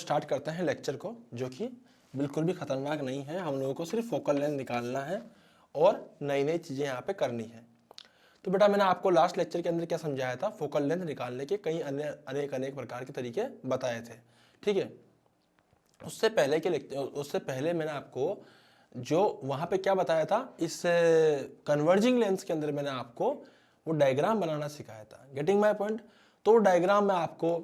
Start करते हैं lecture को, जो कि बिल्कुल भी खतरनाक नहीं है। हम लोगों को सिर्फ फोकल लेंथ निकालना है और नई नई चीज़ें यहाँ पे करनी है। तो बेटा मैंने आपको लास्ट लेक्चर के अंदर क्या समझाया था, फोकल लेंथ निकालने के कई अनेक प्रकार के तरीके बताए थे, ठीक है। उससे पहले मैंने आपको जो वहाँ पे क्या बताया था, इस कन्वर्जिंग लेंस के अंदर मैंने आपको वो डायग्राम बनाना सिखाया था। Getting my point. तो वो डायग्राम मैं आपको,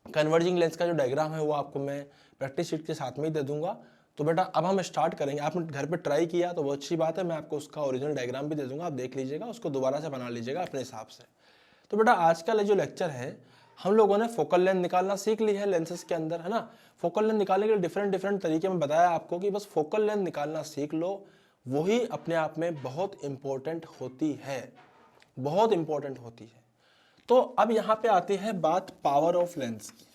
कन्वर्जिंग लेंस का जो डायग्राम है वो आपको मैं प्रैक्टिस शीट के साथ में ही दे दूंगा। तो बेटा अब हम स्टार्ट करेंगे। आपने घर पे ट्राई किया तो बहुत अच्छी बात है, मैं आपको उसका ओरिजिनल डायग्राम भी दे दूंगा, आप देख लीजिएगा, उसको दोबारा से बना लीजिएगा अपने हिसाब से। तो बेटा आज का जो लेक्चर है, हम लोगों ने फोकल लेंथ निकालना सीख ली है लेंसेज के अंदर, है ना। फोकल लेंथ निकालने के डिफरेंट तरीके में बताया आपको कि बस फोकल लेंथ निकालना सीख लो, वही अपने आप में बहुत इंपॉर्टेंट होती है, बहुत इंपॉर्टेंट होती है। तो अब यहां पे आती है बात पावर ऑफ लेंस की।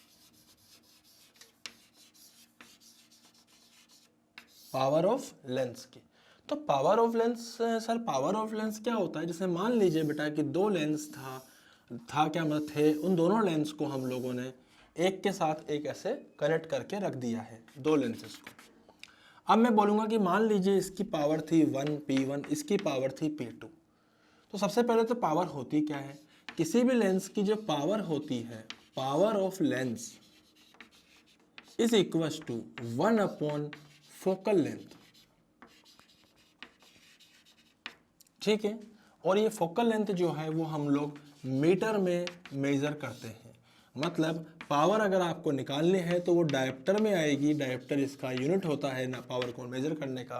पावर ऑफ लेंस की। तो power of lens, sir power of lens क्या होता है? जैसे मान लीजिए बेटा कि दो लेंस था क्या मतलब थे, उन दोनों लेंस को हम लोगों ने एक के साथ एक ऐसे कनेक्ट करके रख दिया है, दो लेंसेस को। अब मैं बोलूँगा कि मान लीजिए इसकी पावर थी 1P1, इसकी पावर थी P2। तो सबसे पहले तो पावर होती क्या है? किसी भी लेंस की जो पावर होती है, power of lens is equal to 1 upon focal length, ठीक है। और ये फोकल लेंथ जो है वो हम लोग मीटर में मेजर करते हैं। मतलब पावर अगर आपको निकालनी है तो वो डायोप्टर में आएगी, डायोप्टर इसका यूनिट होता है ना पावर को मेजर करने का।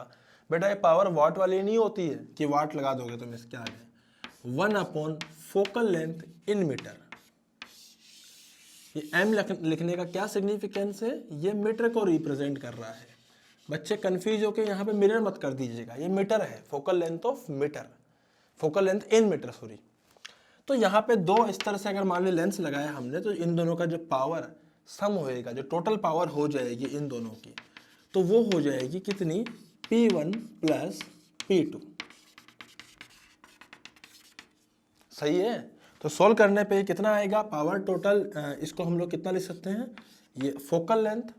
बेटा ये पावर वाट वाली नहीं होती है कि वाट लगा दोगे तुम इसके आगे। 1 upon focal length in metre. ये एम लिखने का क्या सिग्निफिकेंस है? ये मीटर को रिप्रेजेंट कर रहा है। बच्चे कंफ्यूज होकर यहाँ पे मिरर मत कर दीजिएगा, ये मीटर है, focal length of metre, focal length in metre, sorry. तो यहाँ पे दो इस तरह से अगर मान ली लेंस लगाया हमने, तो इन दोनों का जो पावर सम होएगा, जो टोटल पावर हो जाएगी इन दोनों की, तो वो हो जाएगी कितनी? P1 plus P2। सही है। तो सोल्व करने पे कितना आएगा पावर टोटल? इसको हम लोग कितना लिख सकते हैं? ये focal length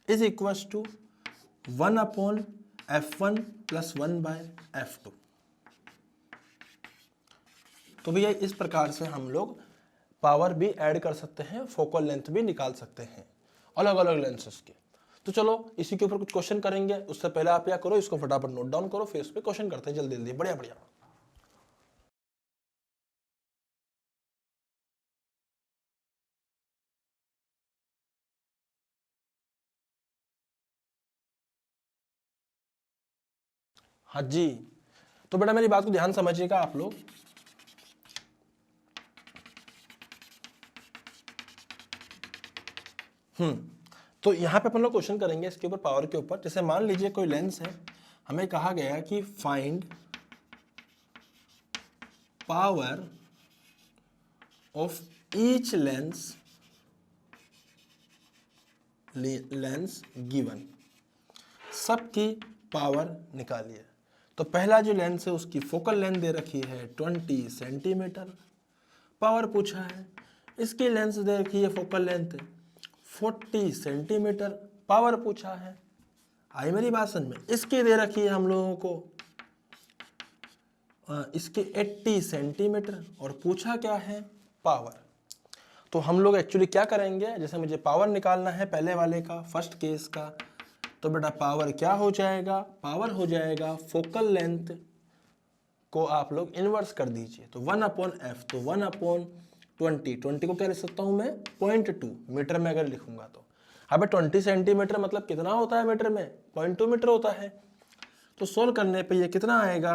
is equal to 1 upon F1 plus 1/F2। तो भैया इस प्रकार से हम लोग पावर भी ऐड कर सकते हैं, फोकल लेंथ भी निकाल सकते हैं अलग अलग लेंसेस के। तो चलो इसी के ऊपर कुछ क्वेश्चन करेंगे। उससे पहले आप क्या करो, इसको फटाफट नोट डाउन करो, फिर उस पर क्वेश्चन करते हैं जल्दी जल्दी, बढ़िया बढ़िया। हाँ जी, तो बेटा मेरी बात को ध्यान समझिएगा आप लोग। तो यहाँ पे अपन लोग क्वेश्चन करेंगे इसके ऊपर, पावर के ऊपर। जैसे मान लीजिए कोई लेंस है, हमें कहा गया कि find power of each lens given, सबकी पावर निकालिए। तो पहला जो लेंस है उसकी फोकल लेंथ दे रखी है 20 सेंटीमीटर, पावर पूछा है। इसकी लेंस दे रखी है फोकल लेंथ 40 सेंटीमीटर, पावर पूछा है। आई मेरी बात समझ में? इसकी दे रखी है हम लोगों को इसके 80 सेंटीमीटर और पूछा क्या है? पावर। तो हम लोग एक्चुअली क्या करेंगे, जैसे मुझे पावर निकालना है पहले वाले का, फर्स्ट केस का, तो बेटा पावर क्या हो जाएगा? पावर हो जाएगा फोकल लेंथ को आप लोग इन्वर्स कर दीजिए, तो 1 अपॉन एफ, तो 1 अपॉन 20 को क्या लिख सकता हूं मैं? 0.2 मीटर में अगर लिखूंगा तो। अब 20 सेंटीमीटर मतलब कितना होता है मीटर में? 0.2 मीटर होता है। तो सोल्व करने पे ये कितना आएगा?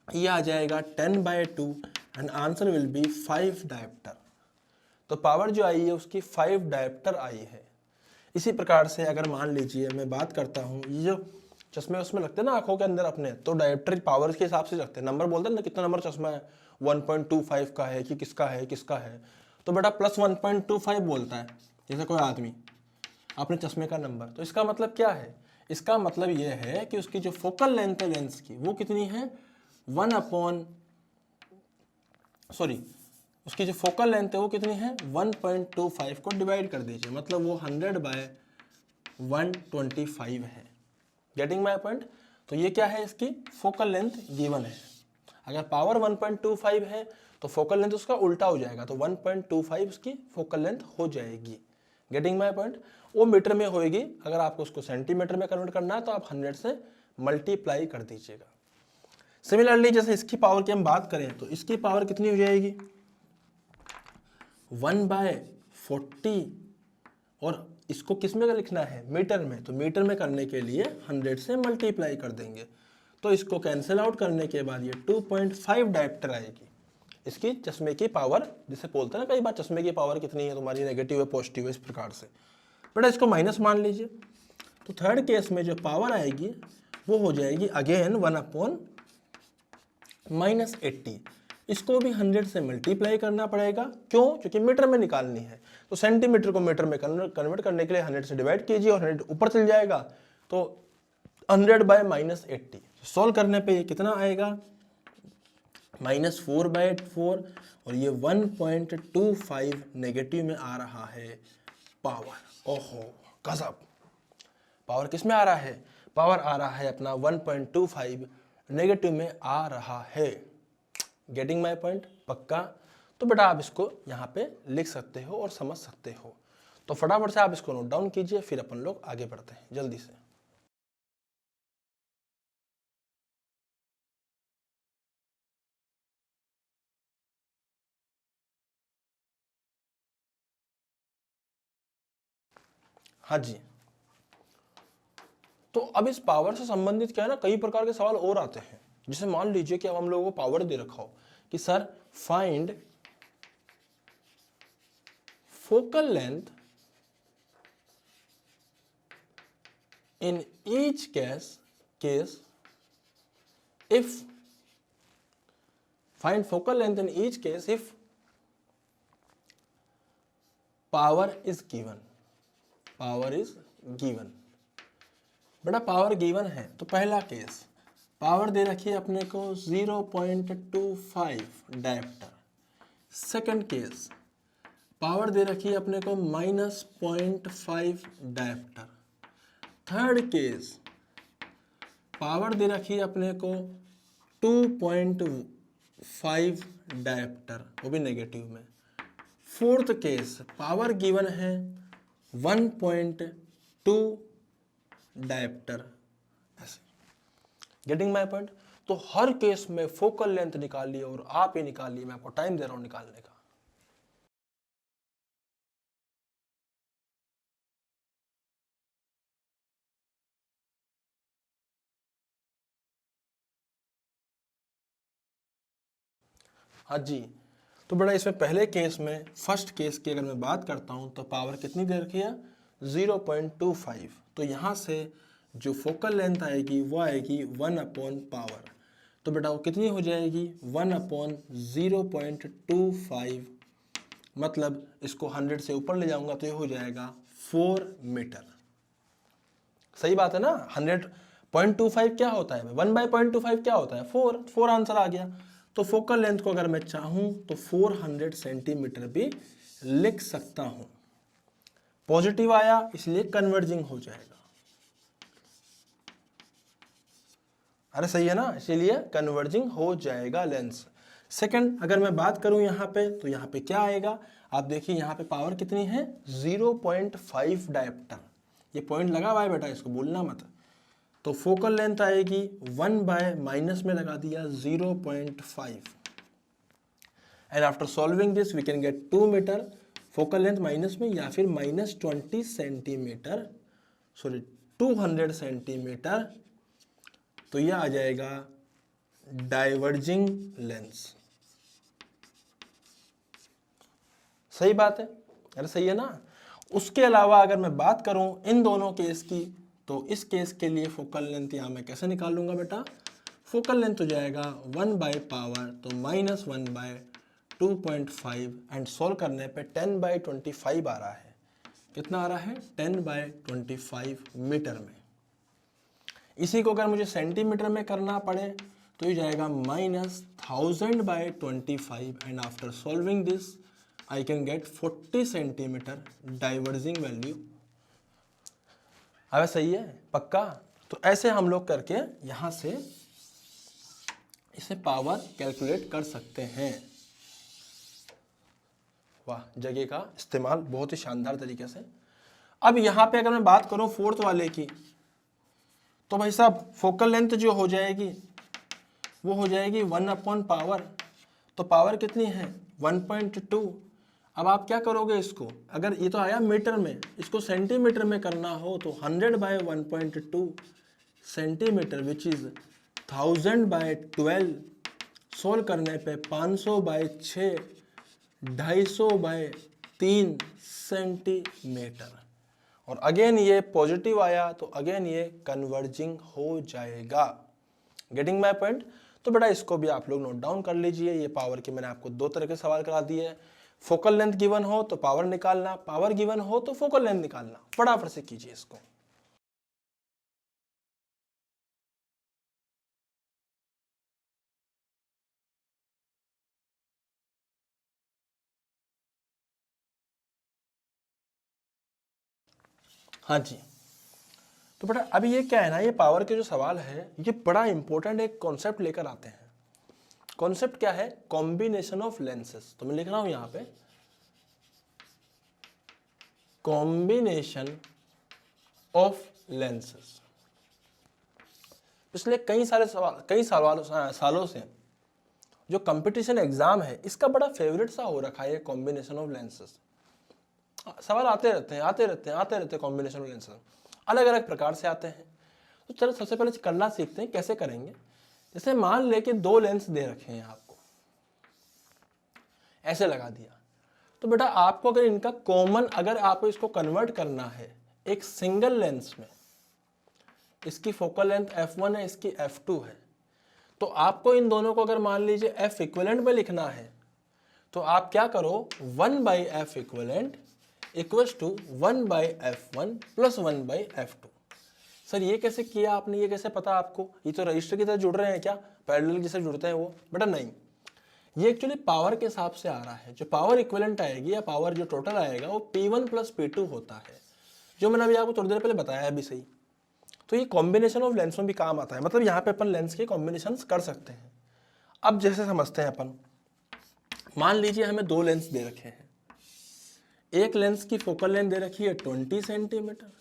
ये आ जाएगा 10/2 and answer will be 5 dioptre. तो पावर जो आई है उसकी 5 डायोप्टर आई है। इसी प्रकार से अगर मान लीजिए मैं बात करता हूँ, ये जो चश्मे उसमें लगते हैं ना आंखों के अंदर अपने, तो डायोप्टर पावर के हिसाब से रखते हैं, नंबर बोलते हैं ना कितना नंबर चश्मा है, 1.25 का है कि किसका है किसका है। तो बेटा प्लस 1.25 बोलता है जैसे कोई आदमी अपने चश्मे का नंबर। तो इसका मतलब क्या है? इसका मतलब यह है कि उसकी जो फोकल लेंथ है लेंस की वो कितनी है? 1 अपॉन उसकी जो फोकल लेंथ है वो कितनी है 1.25 को डिवाइड कर दीजिए, मतलब वो 100/125 है। Getting my point. तो ये क्या है, इसकी फोकल लेंथ गिवन है। अगर पावर 1.25 है तो फोकल लेंथ उसका उल्टा हो जाएगा, तो 1.25 उसकी फोकल लेंथ हो जाएगी। Getting my point. वो मीटर में होएगी, अगर आपको उसको सेंटीमीटर में कन्वर्ट करना है तो आप 100 से मल्टीप्लाई कर दीजिएगा। सिमिलरली जैसे इसकी पावर की हम बात करें तो इसकी पावर कितनी हो जाएगी 1/40, और इसको किस में लिखना है मीटर में, तो मीटर में करने के लिए 100 से मल्टीप्लाई कर देंगे, तो इसको कैंसिल आउट करने के बाद ये 2.5 डायप्टर आएगी। इसकी चश्मे की पावर, जिसे बोलते हैं ना कई बार चश्मे की पावर कितनी है तुम्हारी, नेगेटिव है पॉजिटिव है, इस प्रकार से। बेटा इसको माइनस मान लीजिए, तो थर्ड केस में जो पावर आएगी वो हो जाएगी अगेन 1/-80। इसको भी 100 से मल्टीप्लाई करना पड़ेगा, क्यों, क्योंकि मीटर में निकालनी है, तो सेंटीमीटर को मीटर में कन्वर्ट करने के लिए 100 से डिवाइड कीजिए और 100 ऊपर चल जाएगा, तो 100/-80। सॉल्व करने पे ये कितना आएगा -4/4, और ये 1.25 नेगेटिव में आ रहा है पावर। ओहो गजब, पावर किस में आ रहा है, पावर आ रहा है अपना 1.25 नेगेटिव में आ रहा है। गेटिंग माय पॉइंट, पक्का। तो बेटा आप इसको यहाँ पे लिख सकते हो और समझ सकते हो, तो फटाफट से आप इसको नोट डाउन कीजिए, फिर अपन लोग आगे बढ़ते हैं जल्दी से। हाँ जी, तो अब इस पावर से संबंधित क्या है ना, कई प्रकार के सवाल और आते हैं। जैसे मान लीजिए कि अब हम लोगों को पावर दे रखा हो कि sir find focal length in each case if find focal length in each case if power is given। बेटा पावर गिवन है तो पहला केस, पावर दे रखी है अपने को 0.25 डायप्टर। सेकंड केस, पावर दे रखी है अपने को -0.5 डायप्टर। थर्ड केस, पावर दे रखी है अपने को 2.5 डायप्टर, वो भी नेगेटिव में। फोर्थ केस, पावर गिवन है 1.2 डायप्टर, ऐसे। Getting my point. तो हर केस में फोकल लेंथ निकालिए और आप ही निकालिए, मैं आपको टाइम दे रहा हूं निकालने का। हाँ जी, तो बड़ा इसमें पहले केस में, फर्स्ट केस की अगर मैं बात करता हूं तो पावर कितनी दे रखी है 0.25, तो यहां से जो फोकल लेंथ आएगी वो आएगी 1/पावर, तो बेटा वो कितनी हो जाएगी 1/0.25, मतलब इसको 100 से ऊपर ले जाऊंगा तो ये हो जाएगा 4 मीटर। सही बात है ना, 100.25 क्या होता है, 1/0.25 क्या होता है 4 आंसर आ गया। तो फोकल लेंथ को अगर मैं चाहूं तो 400 सेंटीमीटर भी लिख सकता हूं। पॉजिटिव आया इसलिए कन्वर्जिंग हो जाएगा, अरे सही है ना, इसीलिए कन्वर्जिंग हो जाएगा लेंस। सेकंड अगर मैं बात करूं यहां पे, तो यहां पे क्या आएगा, आप देखिए यहां पे पावर कितनी है 0.5 डायप्टर, ये पॉइंट लगा हुआ है बेटा, इसको भूलना मत। तो फोकल लेंथ आएगी 1 माइनस में लगा दिया 0.5, and after solving this we can get 2 metre focal length minus में, या फिर -20 सेंटीमीटर, सॉरी 200 सेंटीमीटर, तो यह आ जाएगा डाइवर्जिंग लेंस। सही बात है, अरे सही है ना। उसके अलावा अगर मैं बात करूं इन दोनों केस की, तो इस केस के लिए फोकल लेंथ यहां मैं कैसे निकालूंगा बेटा, फोकल लेंथ हो जाएगा 1/पावर, तो -1/2.5, एंड सोल्व करने पे 10/25 आ रहा है। कितना आ रहा है 10/25 मीटर में। इसी को अगर मुझे सेंटीमीटर में करना पड़े तो ये जाएगा 1000/25 and after solving this I can get 40 centimetre diverging value. अब सही है पक्का? तो ऐसे हम लोग करके यहां से इसे पावर कैलकुलेट कर सकते हैं। वाह, जगह का इस्तेमाल बहुत ही शानदार तरीके से। अब यहां पे अगर मैं बात करूं फोर्थ वाले की, तो भाई साहब फोकल लेंथ जो हो जाएगी वो हो जाएगी 1/पावर। तो पावर कितनी है 1.2। अब आप क्या करोगे इसको, अगर ये तो आया मीटर में, इसको सेंटीमीटर में करना हो तो 100/1.2 सेंटीमीटर विच इज 1000/12। सोल्व करने पे 500/6 250/3 सेंटीमीटर। और अगेन ये पॉजिटिव आया तो अगेन ये कन्वर्जिंग हो जाएगा। Getting my point? तो बेटा इसको भी आप लोग नोट डाउन कर लीजिए। ये पावर के मैंने आपको दो तरह के सवाल करा दिए। फोकल लेंथ गिवन हो तो पावर निकालना, पावर गिवन हो तो फोकल लेंथ निकालना। फटाफट से कीजिए इसको। हाँ जी, तो बेटा अभी ये क्या है ना, ये पावर के जो सवाल है ये बड़ा इंपॉर्टेंट एक कॉन्सेप्ट लेकर आते हैं। कॉन्सेप्ट क्या है? Combination of lenses. तो मैं लिख रहा हूं यहां पे कॉम्बिनेशन ऑफ लेंसेस। पिछले कई सालों से जो कंपटीशन एग्जाम है इसका बड़ा फेवरेट सा हो रखा है कॉम्बिनेशन ऑफ लेंसेस। सवाल आते रहते हैं कॉम्बिनेशन ऑफ लेंसेस, अलग अलग प्रकार से आते हैं। तो चलो सबसे पहले करना सीखते हैं कैसे करेंगे। जैसे मान ले कि दो लेंस दे रखे हैं आपको, ऐसे लगा दिया, तो बेटा आपको अगर इनका कॉमन, अगर आपको इसको कन्वर्ट करना है एक सिंगल लेंस में, इसकी फोकल लेंथ f1 है, इसकी f2 है, तो आपको इन दोनों को अगर मान लीजिए f इक्विवेलेंट में लिखना है तो आप क्या करो 1/f equivalent equals to 1/f1 plus 1/f2। Sir ये कैसे किया आपने, ये कैसे पता आपको? ये तो रजिस्टर की तरह जुड़ रहे हैं क्या, पैरेलल जैसे जुड़ते हैं वो? बेटा नहीं, ये एक्चुअली पावर के हिसाब से आ रहा है। जो पावर इक्विवेलेंट आएगी या पावर जो टोटल आएगा वो P1 प्लस P2 होता है, जो मैंने अभी आपको थोड़ी देर पहले बताया है अभी सही। तो ये कॉम्बिनेशन ऑफ लेंस में भी काम आता है, मतलब यहाँ पे अपन लेंस के कॉम्बिनेशन कर सकते हैं। अब जैसे समझते हैं अपन, मान लीजिए हमें दो लेंस दे रखे हैं। एक लेंस की फोकल लेंथ दे रखी है 20 सेंटीमीटर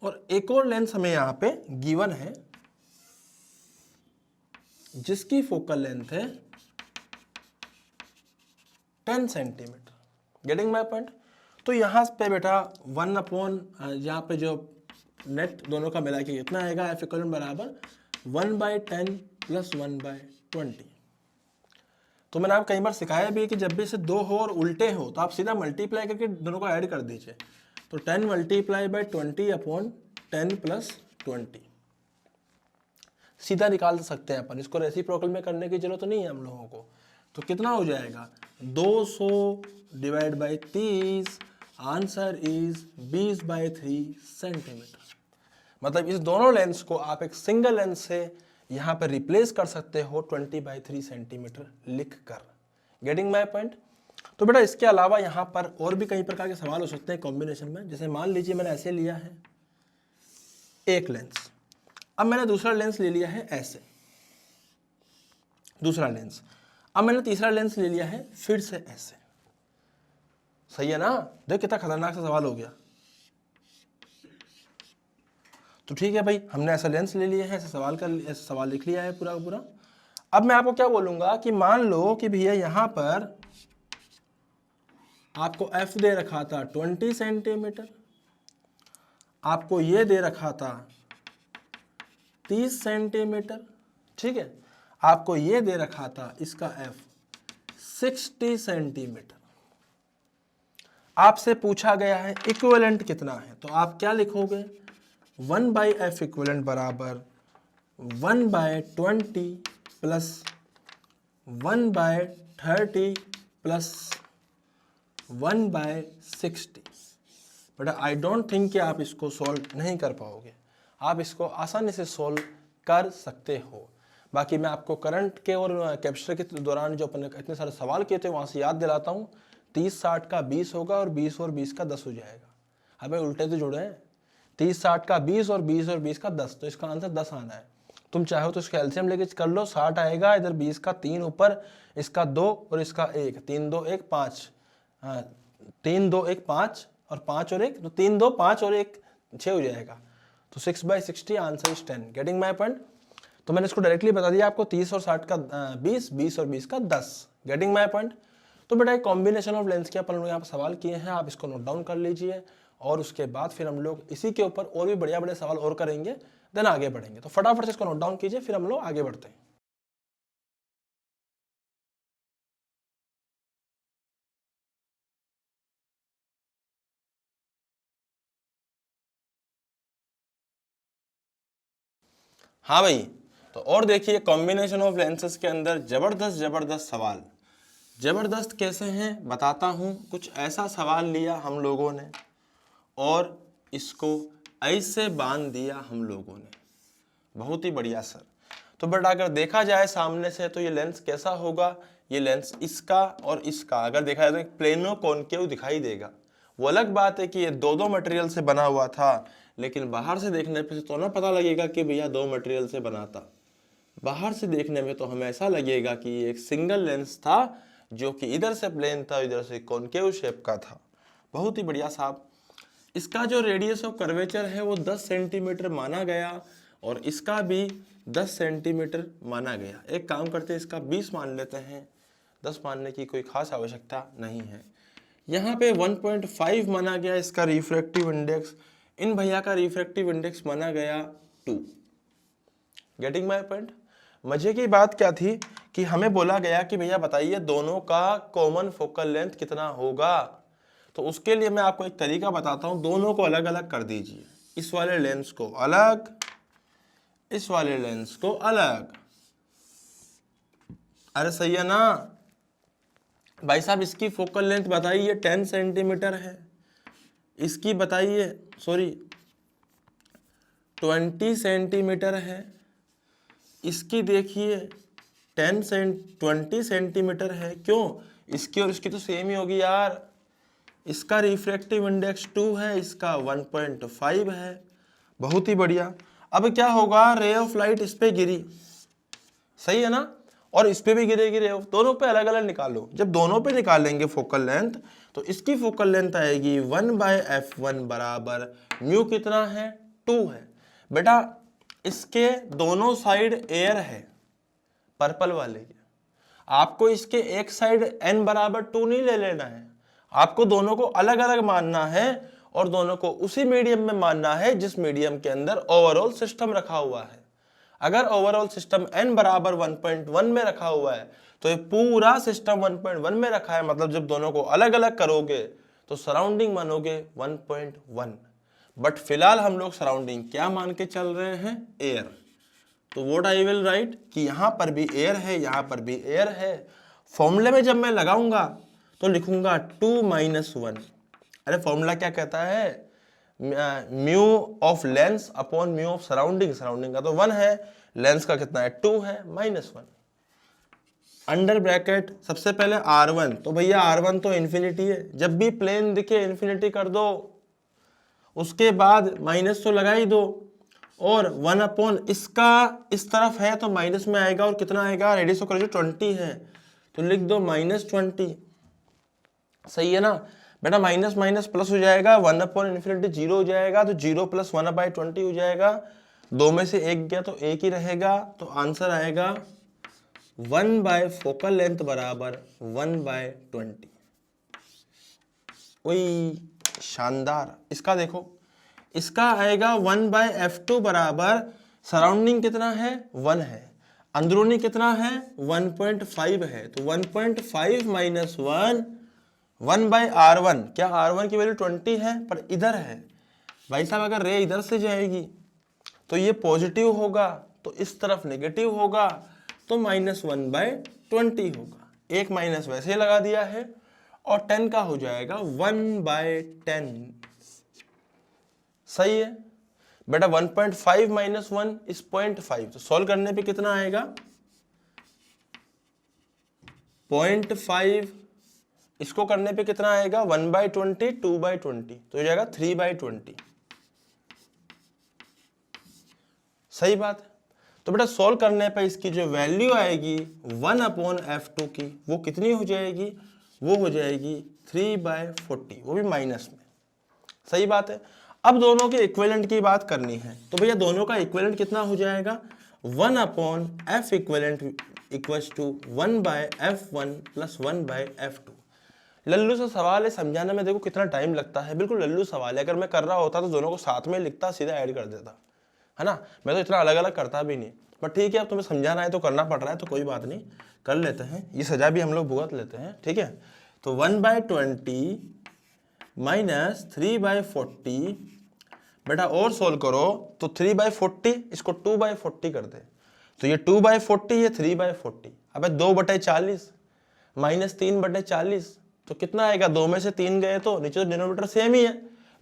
और एक और लेंस हमें यहाँ पे गिवन है जिसकी फोकल लेंथ है 10 सेंटीमीटर। Getting my point? तो यहाँ पे बेटा 1 यहाँ पे जो नेट दोनों का मिला के कितना आएगा, एफ इक्वलेंट बराबर 1/10 प्लस 1/20। तो मैंने आप कई बार सिखाया भी है कि जब भी इसे दो हो और उल्टे हो तो आप सीधा मल्टीप्लाई करके दोनों को ऐड कर दीजिए। तो 10 मल्टीप्लाई बाई 20 अपॉन 10 प्लस 20 सीधा निकाल सकते हैं अपन। इसको रेसिप्रोकल में करने की जरूरत नहीं है हम लोगों को। तो कितना हो जाएगा 200 divide by 30, answer is 20/3 centimetre. मतलब इस दोनों लेंस को आप एक सिंगल लेंस से यहाँ पर रिप्लेस कर सकते हो 20/3 सेंटीमीटर लिख कर। Getting my point? तो बेटा इसके अलावा यहाँ पर और भी कई प्रकार के सवाल हो सकते हैं कॉम्बिनेशन में। जैसे मान लीजिए मैंने ऐसे लिया है एक लेंस, अब मैंने दूसरा लेंस ले लिया है ऐसे, दूसरा लेंस, अब मैंने तीसरा लेंस ले लिया है फिर से ऐसे। सही है ना? देख कितना खतरनाक सा सवाल हो गया। तो ठीक है भाई, हमने ऐसा लेंस ले लिया है, ऐसा सवाल लिख लिया है पूरा का पूरा। अब मैं आपको क्या बोलूंगा कि मान लो कि भैया यहां पर आपको f दे रखा था 20 सेंटीमीटर, आपको ये दे रखा था 30 सेंटीमीटर, ठीक है, आपको ये दे रखा था इसका f 60 सेंटीमीटर। आपसे पूछा गया है इक्विवेलेंट कितना है, तो आप क्या लिखोगे 1/f इक्विवेलेंट बराबर 1/20 प्लस 1/30 प्लस 1/60। बेटा आई डोंट थिंक कि आप इसको सॉल्व नहीं कर पाओगे, आप इसको आसानी से सॉल्व कर सकते हो। बाकी मैं आपको करंट के और कैप्चर के दौरान जो अपने इतने सारे सवाल किए थे वहाँ से याद दिलाता हूँ। 30-60 का 20 होगा और 20 और 20 का 10 हो जाएगा। हमें उल्टे तो जुड़े हैं, 30-60 का 20 और 20 और 20 का 10, तो इसका आंसर 10 आना है। तुम चाहो तो इसका एलसीएम लेके कर लो, 60 आएगा, इधर 20 का 3 ऊपर, इसका 2 और इसका 1, 3 2 1 5, हाँ 3 2 1 5 और 5 और 1, तो 3 2 5 और 1 6 हो जाएगा। तो 6/60 answer is 10। Getting my point. तो मैंने इसको डायरेक्टली बता दिया आपको, 30 और 60 का 20, 20 और 20 का 10। Getting my point. तो बेटा एक कॉम्बिनेशन ऑफ लेंस के अपन लोग यहाँ पर सवाल किए हैं, आप इसको नोट डाउन कर लीजिए और उसके बाद फिर हम लोग इसी के ऊपर और भी बढ़िया बढ़िया सवाल और करेंगे, देन आगे बढ़ेंगे। तो फटाफट से इसको नोट डाउन कीजिए, फिर हम लोग आगे बढ़ते हैं। हाँ भाई, तो और देखिए कॉम्बिनेशन ऑफ लेंसेज के अंदर जबरदस्त जबरदस्त सवाल। जबरदस्त कैसे हैं बताता हूँ। कुछ ऐसा सवाल लिया हम लोगों ने और इसको ऐसे बांध दिया हम लोगों ने, बहुत ही बढ़िया सर। तो बेटा अगर देखा जाए सामने से तो ये लेंस कैसा होगा, ये लेंस इसका और इसका अगर देखा जाए तो एक प्लेनो कॉनकेव दिखाई देगा। वो अलग बात है कि ये दो मटेरियल से बना हुआ था, लेकिन बाहर से देखने पे तो ना पता लगेगा कि भैया 2 मटेरियल से बना था। बाहर से देखने में तो हमें ऐसा लगेगा कि ये एक सिंगल लेंस था जो कि इधर से प्लेन था, इधर से कॉनकेव शेप का था। बहुत ही बढ़िया साहब। इसका जो रेडियस ऑफ कर्वेचर है वो 10 सेंटीमीटर माना गया और इसका भी 10 सेंटीमीटर माना गया। एक काम करते हैं, इसका 20 मान लेते हैं, 10 मानने की कोई खास आवश्यकता नहीं है। यहाँ पे 1.5 माना गया इसका रिफ्रैक्टिव इंडेक्स, इन भैया का रिफ्रैक्टिव इंडेक्स माना गया 2। Getting my point. मजे की बात क्या थी कि हमें बोला गया कि भैया बताइए दोनों का कॉमन फोकल लेंथ कितना होगा। तो उसके लिए मैं आपको एक तरीका बताता हूं, दोनों को अलग अलग कर दीजिए। इस वाले लेंस को अलग, इस वाले लेंस को अलग। अरे सही है ना भाई साहब। इसकी फोकल लेंथ बताइए 10 सेंटीमीटर है, इसकी बताइए 20 सेंटीमीटर है, इसकी देखिए 20 सेंटीमीटर है। क्यों, इसकी और इसकी तो सेम ही होगी यार। इसका रिफ्रैक्टिव इंडेक्स 2 है, इसका 1.5 है। बहुत ही बढ़िया। अब क्या होगा, रे ऑफ लाइट इस पे गिरी, सही है ना, और इस पे भी गिरेगी रे ऑफ, दोनों पे अलग अलग निकालो। जब दोनों पे निकालेंगे फोकल लेंथ तो इसकी फोकल लेंथ आएगी 1/f1 बराबर म्यू कितना है, 2 है। बेटा इसके दोनों साइड एयर है, पर्पल वाले के। आपको इसके एक साइड n बराबर 2 नहीं ले लेना है, आपको दोनों को अलग अलग मानना है और दोनों को उसी मीडियम में मानना है जिस मीडियम के अंदर ओवरऑल सिस्टम रखा हुआ है। अगर ओवरऑल सिस्टम n बराबर 1.1 में रखा हुआ है तो ये पूरा सिस्टम 1.1 में रखा है, मतलब जब दोनों को अलग अलग करोगे तो सराउंडिंग मानोगे 1.1। बट फिलहाल हम लोग सराउंडिंग क्या मान के चल रहे हैं, एयर। तो व्हाट आई विल राइट कि यहां पर भी एयर है, यहां पर भी एयर है। फॉर्मूले में जब मैं लगाऊंगा तो लिखूंगा 2 - 1। अरे फॉर्मूला क्या कहता है, mu of lens upon mu of surrounding. Surrounding का तो 1 है, लेंस का कितना है 2 है, -1। अंडर ब्रैकेट सबसे पहले R1, तो भैया R1 तो इन्फिनिटी है, जब भी प्लेन दिखे इन्फिनिटी कर दो। उसके बाद माइनस तो लगा ही दो और 1 अपॉन इसका इस तरफ है तो माइनस में आएगा और कितना आएगा, रेडियस ऑफ कर्वेचर 20 है तो लिख दो -20। सही है ना बेटा, माइनस माइनस प्लस हो जाएगा, 1 अपॉन इन्फिनिटी 0 हो जाएगा, तो 0 + 1/20 हो जाएगा। 2 में से 1 गया तो 1 ही रहेगा, तो आंसर आएगा 1 फोकल लेंथ बराबर 1/20। वही शानदार। इसका देखो, इसका आएगा 1/f2 बराबर सराउंडिंग कितना है 1 है, अंदरूनी कितना है 1.5 है, तो 1.5 - 1 1/r1। क्या r1 की वैल्यू 20 है पर इधर है भाई साहब, अगर रे इधर से जाएगी तो ये पॉजिटिव होगा, तो इस तरफ नेगेटिव होगा, तो -1/20 होगा। एक माइनस वैसे लगा दिया है और 10 का हो जाएगा 1/10। सही है बेटा 1.5 माइनस 1 इस 0.5, तो सॉल्व करने पे कितना आएगा 0.5, इसको करने पे कितना आएगा 1/20, 2/20, तो हो जाएगा 3/20। सही बात है। तो बेटा सॉल्व करने पे इसकी जो वैल्यू आएगी 1/f2 की, वो कितनी हो जाएगी, वो हो जाएगी 3/40, वो भी माइनस में। सही बात है। अब दोनों के इक्विवेलेंट की बात करनी है, तो भैया दोनों का इक्विवेलेंट कितना हो जाएगा 1/f equivalent equals to 1/f1 plus 1/f2। लल्लू सा सवाल है, समझाने में देखो कितना टाइम लगता है, बिल्कुल लल्लू सवाल है। अगर मैं कर रहा होता तो दोनों को साथ में लिखता, सीधा ऐड कर देता, है ना। मैं तो इतना अलग अलग करता भी नहीं, बट ठीक है अब तुम्हें समझाना है तो करना पड़ रहा है, तो कोई बात नहीं, कर लेते हैं, ये सजा भी हम लोग भुगत लेते हैं, ठीक है। तो 1/20 माइनस 3/40, बेटा और सोल्व करो तो 3/40, इसको 2/40 कर दे, तो ये 2/40, ये 3/40। अब 2/40 माइनस 3/40, तो कितना आएगा, 2 में से 3 गए तो नीचे तो डिनोमिनेटर सेम ही है,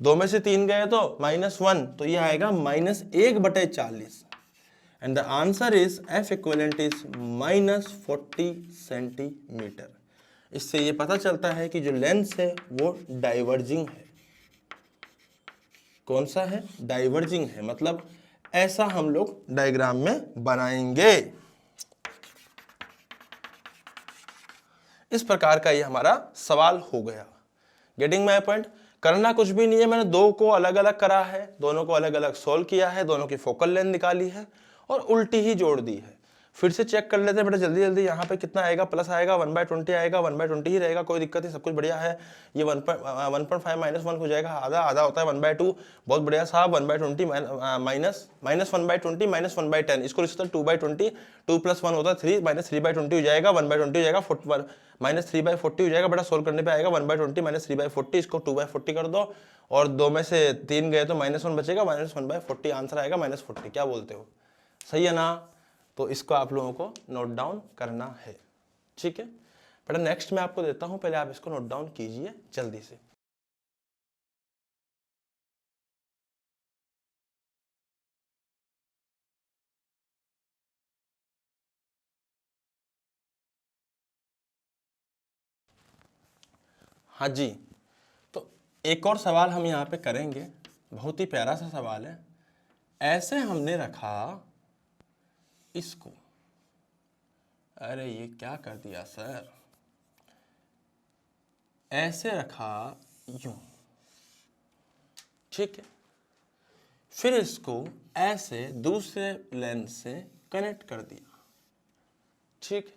2 में से 3 गए तो -1, तो ये आएगा -1/40। And the answer is F equivalent is -40 centimetre. इससे ये पता चलता है कि जो लेंस है वो डाइवर्जिंग है। कौन सा है, डाइवर्जिंग है, मतलब ऐसा हम लोग डायग्राम में बनाएंगे। इस प्रकार का ये हमारा सवाल हो गया। Getting my point. करना कुछ भी नहीं है, मैंने दो को अलग अलग करा है, दोनों को अलग अलग सोल्व किया है, दोनों की फोकल लेंथ निकाली है और उल्टी ही जोड़ दी है। फिर से चेक कर लेते हैं बेटा जल्दी जल्दी, यहाँ पे कितना आएगा, प्लस आएगा, 1/20 आएगा, 1/20 ही रहेगा, कोई दिक्कत नहीं, सब कुछ बढ़िया है। ये 1.5 माइनस 1 हो जाएगा, आधा आधा होता है 1/2, बहुत बढ़िया साहब। 1/20 माइनस 1/20 माइनस 1/10, इसको लिखते हैं 2/20, 2 + 1 होता है 3, माइनस 3/20 हो जाएगा, 1/20 हो जाएगा, माइनस 3/40 हो जाएगा। बेटा सोल्व करने पे आएगा 1/20 माइनस 3/40, इसको 2/40 कर दो और 2 में से 3 गए तो -1 बचेगा, -1/40 आंसर आएगा -40। क्या बोलते हो, सही है ना। तो इसको आप लोगों को नोट डाउन करना है, ठीक है बेटा। नेक्स्ट मैं आपको देता हूं, पहले आप इसको नोट डाउन कीजिए जल्दी से। हाँ जी, तो एक और सवाल हम यहाँ पे करेंगे, बहुत ही प्यारा सा सवाल है। ऐसे हमने रखा इसको, अरे ये क्या कर दिया सर, ऐसे रखा यूं, ठीक है। फिर इसको ऐसे दूसरे लेंस से कनेक्ट कर दिया, ठीक।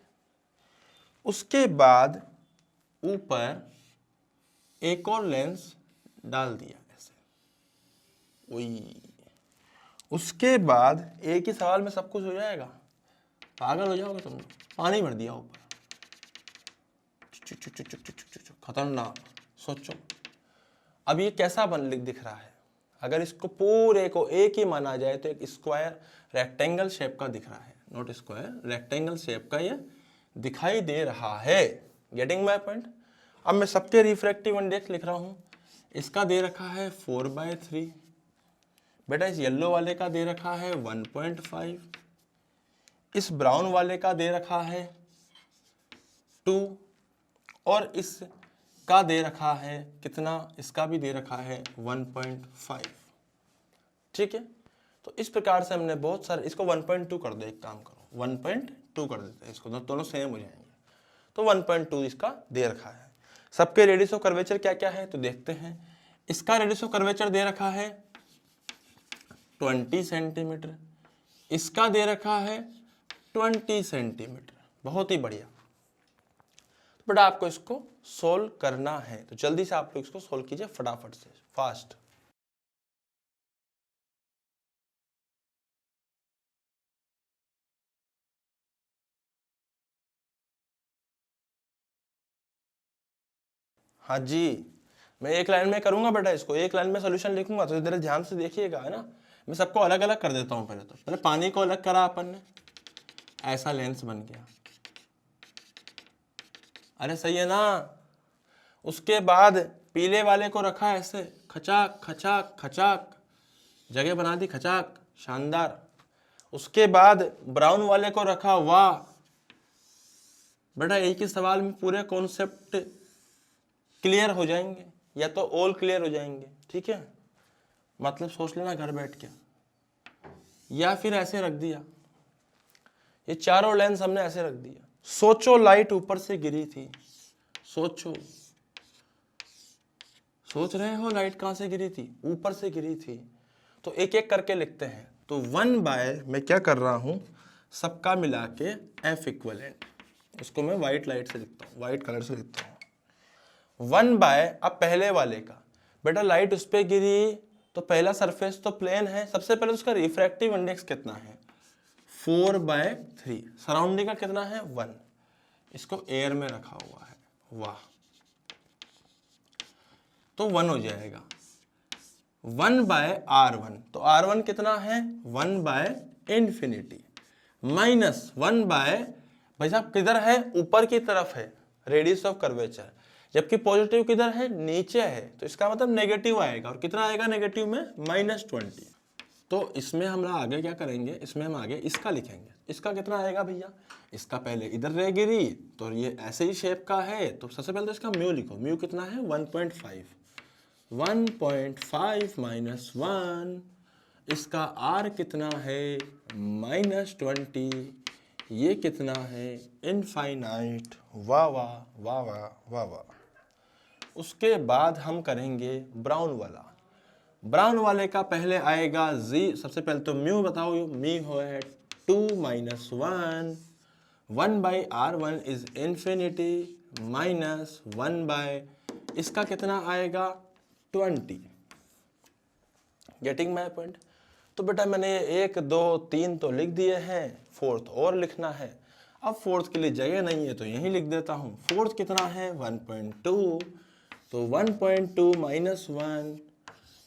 उसके बाद ऊपर एक और लेंस डाल दिया ऐसे, वही। उसके बाद एक ही सवाल में सब कुछ हो जाएगा, पागल हो जाओगे तुम। पानी भर दिया ऊपर, खतरनाक। सोचो अब ये कैसा बन दिख रहा है, अगर इसको पूरे को एक ही माना जाए तो एक स्क्वायर रेक्टेंगल शेप का दिख रहा है, नॉट स्क्वायर, रेक्टेंगल शेप का ये दिखाई दे रहा है। Getting my point. अब मैं सबके रिफ्रैक्टिव इंडेक्स लिख रहा हूं। इसका दे रखा है 4/3, बेटा इस येलो वाले का दे रखा है 1.5, इस ब्राउन वाले का दे रखा है 2 और इसका दे रखा है कितना, इसका भी दे रखा है 1.5, ठीक है। तो इस प्रकार से हमने बहुत सारे, इसको 1.2 कर दो, एक काम करो 1.2 कर देते हैं, इसको दोनों सेम हो जाएंगे। तो 1.2 इसका दे रखा है। सबके रेडियस ऑफ कर्वेचर क्या क्या है तो देखते हैं। इसका रेडियस ऑफ कर्वेचर दे रखा है 20 सेंटीमीटर, इसका दे रखा है 20 सेंटीमीटर, बहुत ही बढ़िया। तो बेटा आपको इसको सोल्व करना है, तो जल्दी से आप लोग इसको सोल्व कीजिए फटाफट से, फास्ट। हाँ जी, मैं एक लाइन में करूंगा बेटा, इसको एक लाइन में सोल्यूशन लिखूंगा, तो जरा ध्यान से देखिएगा, है ना। मैं सबको अलग अलग कर देता हूं। पहले पानी को अलग करा अपन ने, ऐसा लेंस बन गया, अरे सही है ना। उसके बाद पीले वाले को रखा ऐसे, खचाक खचाक खचाक, जगह बना दी खचाक, शानदार। उसके बाद ब्राउन वाले को रखा, वाह बेटा एक ही सवाल में पूरे कॉन्सेप्ट क्लियर हो जाएंगे या तो ऑल क्लियर हो जाएंगे, ठीक है। मतलब सोच लेना घर बैठ के, या फिर ऐसे रख दिया, ये चारों लेंस हमने ऐसे रख दिया। सोचो लाइट ऊपर से गिरी थी, सोचो, सोच रहे हो लाइट कहां से गिरी थी? ऊपर से गिरी थी। तो एक एक करके लिखते हैं। तो 1/, मैं क्या कर रहा हूं, सबका मिला के F इक्वलेंट, इसको मैं व्हाइट लाइट से लिखता हूं, व्हाइट कलर से लिखता हूं। 1/, अब पहले वाले का, बेटा लाइट उस पर गिरी तो पहला सरफेस तो प्लेन है, सबसे पहले उसका रिफ्रैक्टिव इंडेक्स कितना है? 4/3। सराउंडिंग का कितना है? 1। इसको एयर में रखा हुआ है, वाह, तो 1 हो जाएगा। 1/R1, तो R1 कितना है? 1/∞ माइनस 1/, भाई साहब किधर है? ऊपर की तरफ है, रेडियस ऑफ कर्वेचर, जबकि पॉजिटिव किधर है? नीचे है, तो इसका मतलब नेगेटिव आएगा। और कितना आएगा नेगेटिव में? -20। तो इसमें हम आगे क्या करेंगे, इसमें हम आगे इसका लिखेंगे। इसका कितना आएगा भैया? इसका पहले इधर रह गिरी तो ये ऐसे ही शेप का है, तो सबसे पहले तो इसका म्यू लिखो। म्यू कितना है? 1.5। 1.5 माइनस 1, इसका R कितना है? -20। ये कितना है? इनफाइनाइट। वाह वाह वाह वाह वाह वाह। उसके बाद हम करेंगे ब्राउन वाला। ब्राउन वाले का पहले आएगा जी, सबसे पहले तो म्यू बताओ, म्यू है 2 - 1, 1/R1 इज इन्फिनिटी माइनस 1/, इसका कितना आएगा? 20। Getting my point? तो बेटा मैंने 1 2 3 तो लिख दिए हैं, फोर्थ और लिखना है। अब फोर्थ के लिए जगह नहीं है तो यहीं लिख देता हूँ। फोर्थ कितना है? 1.2, तो 1.2 माइनस 1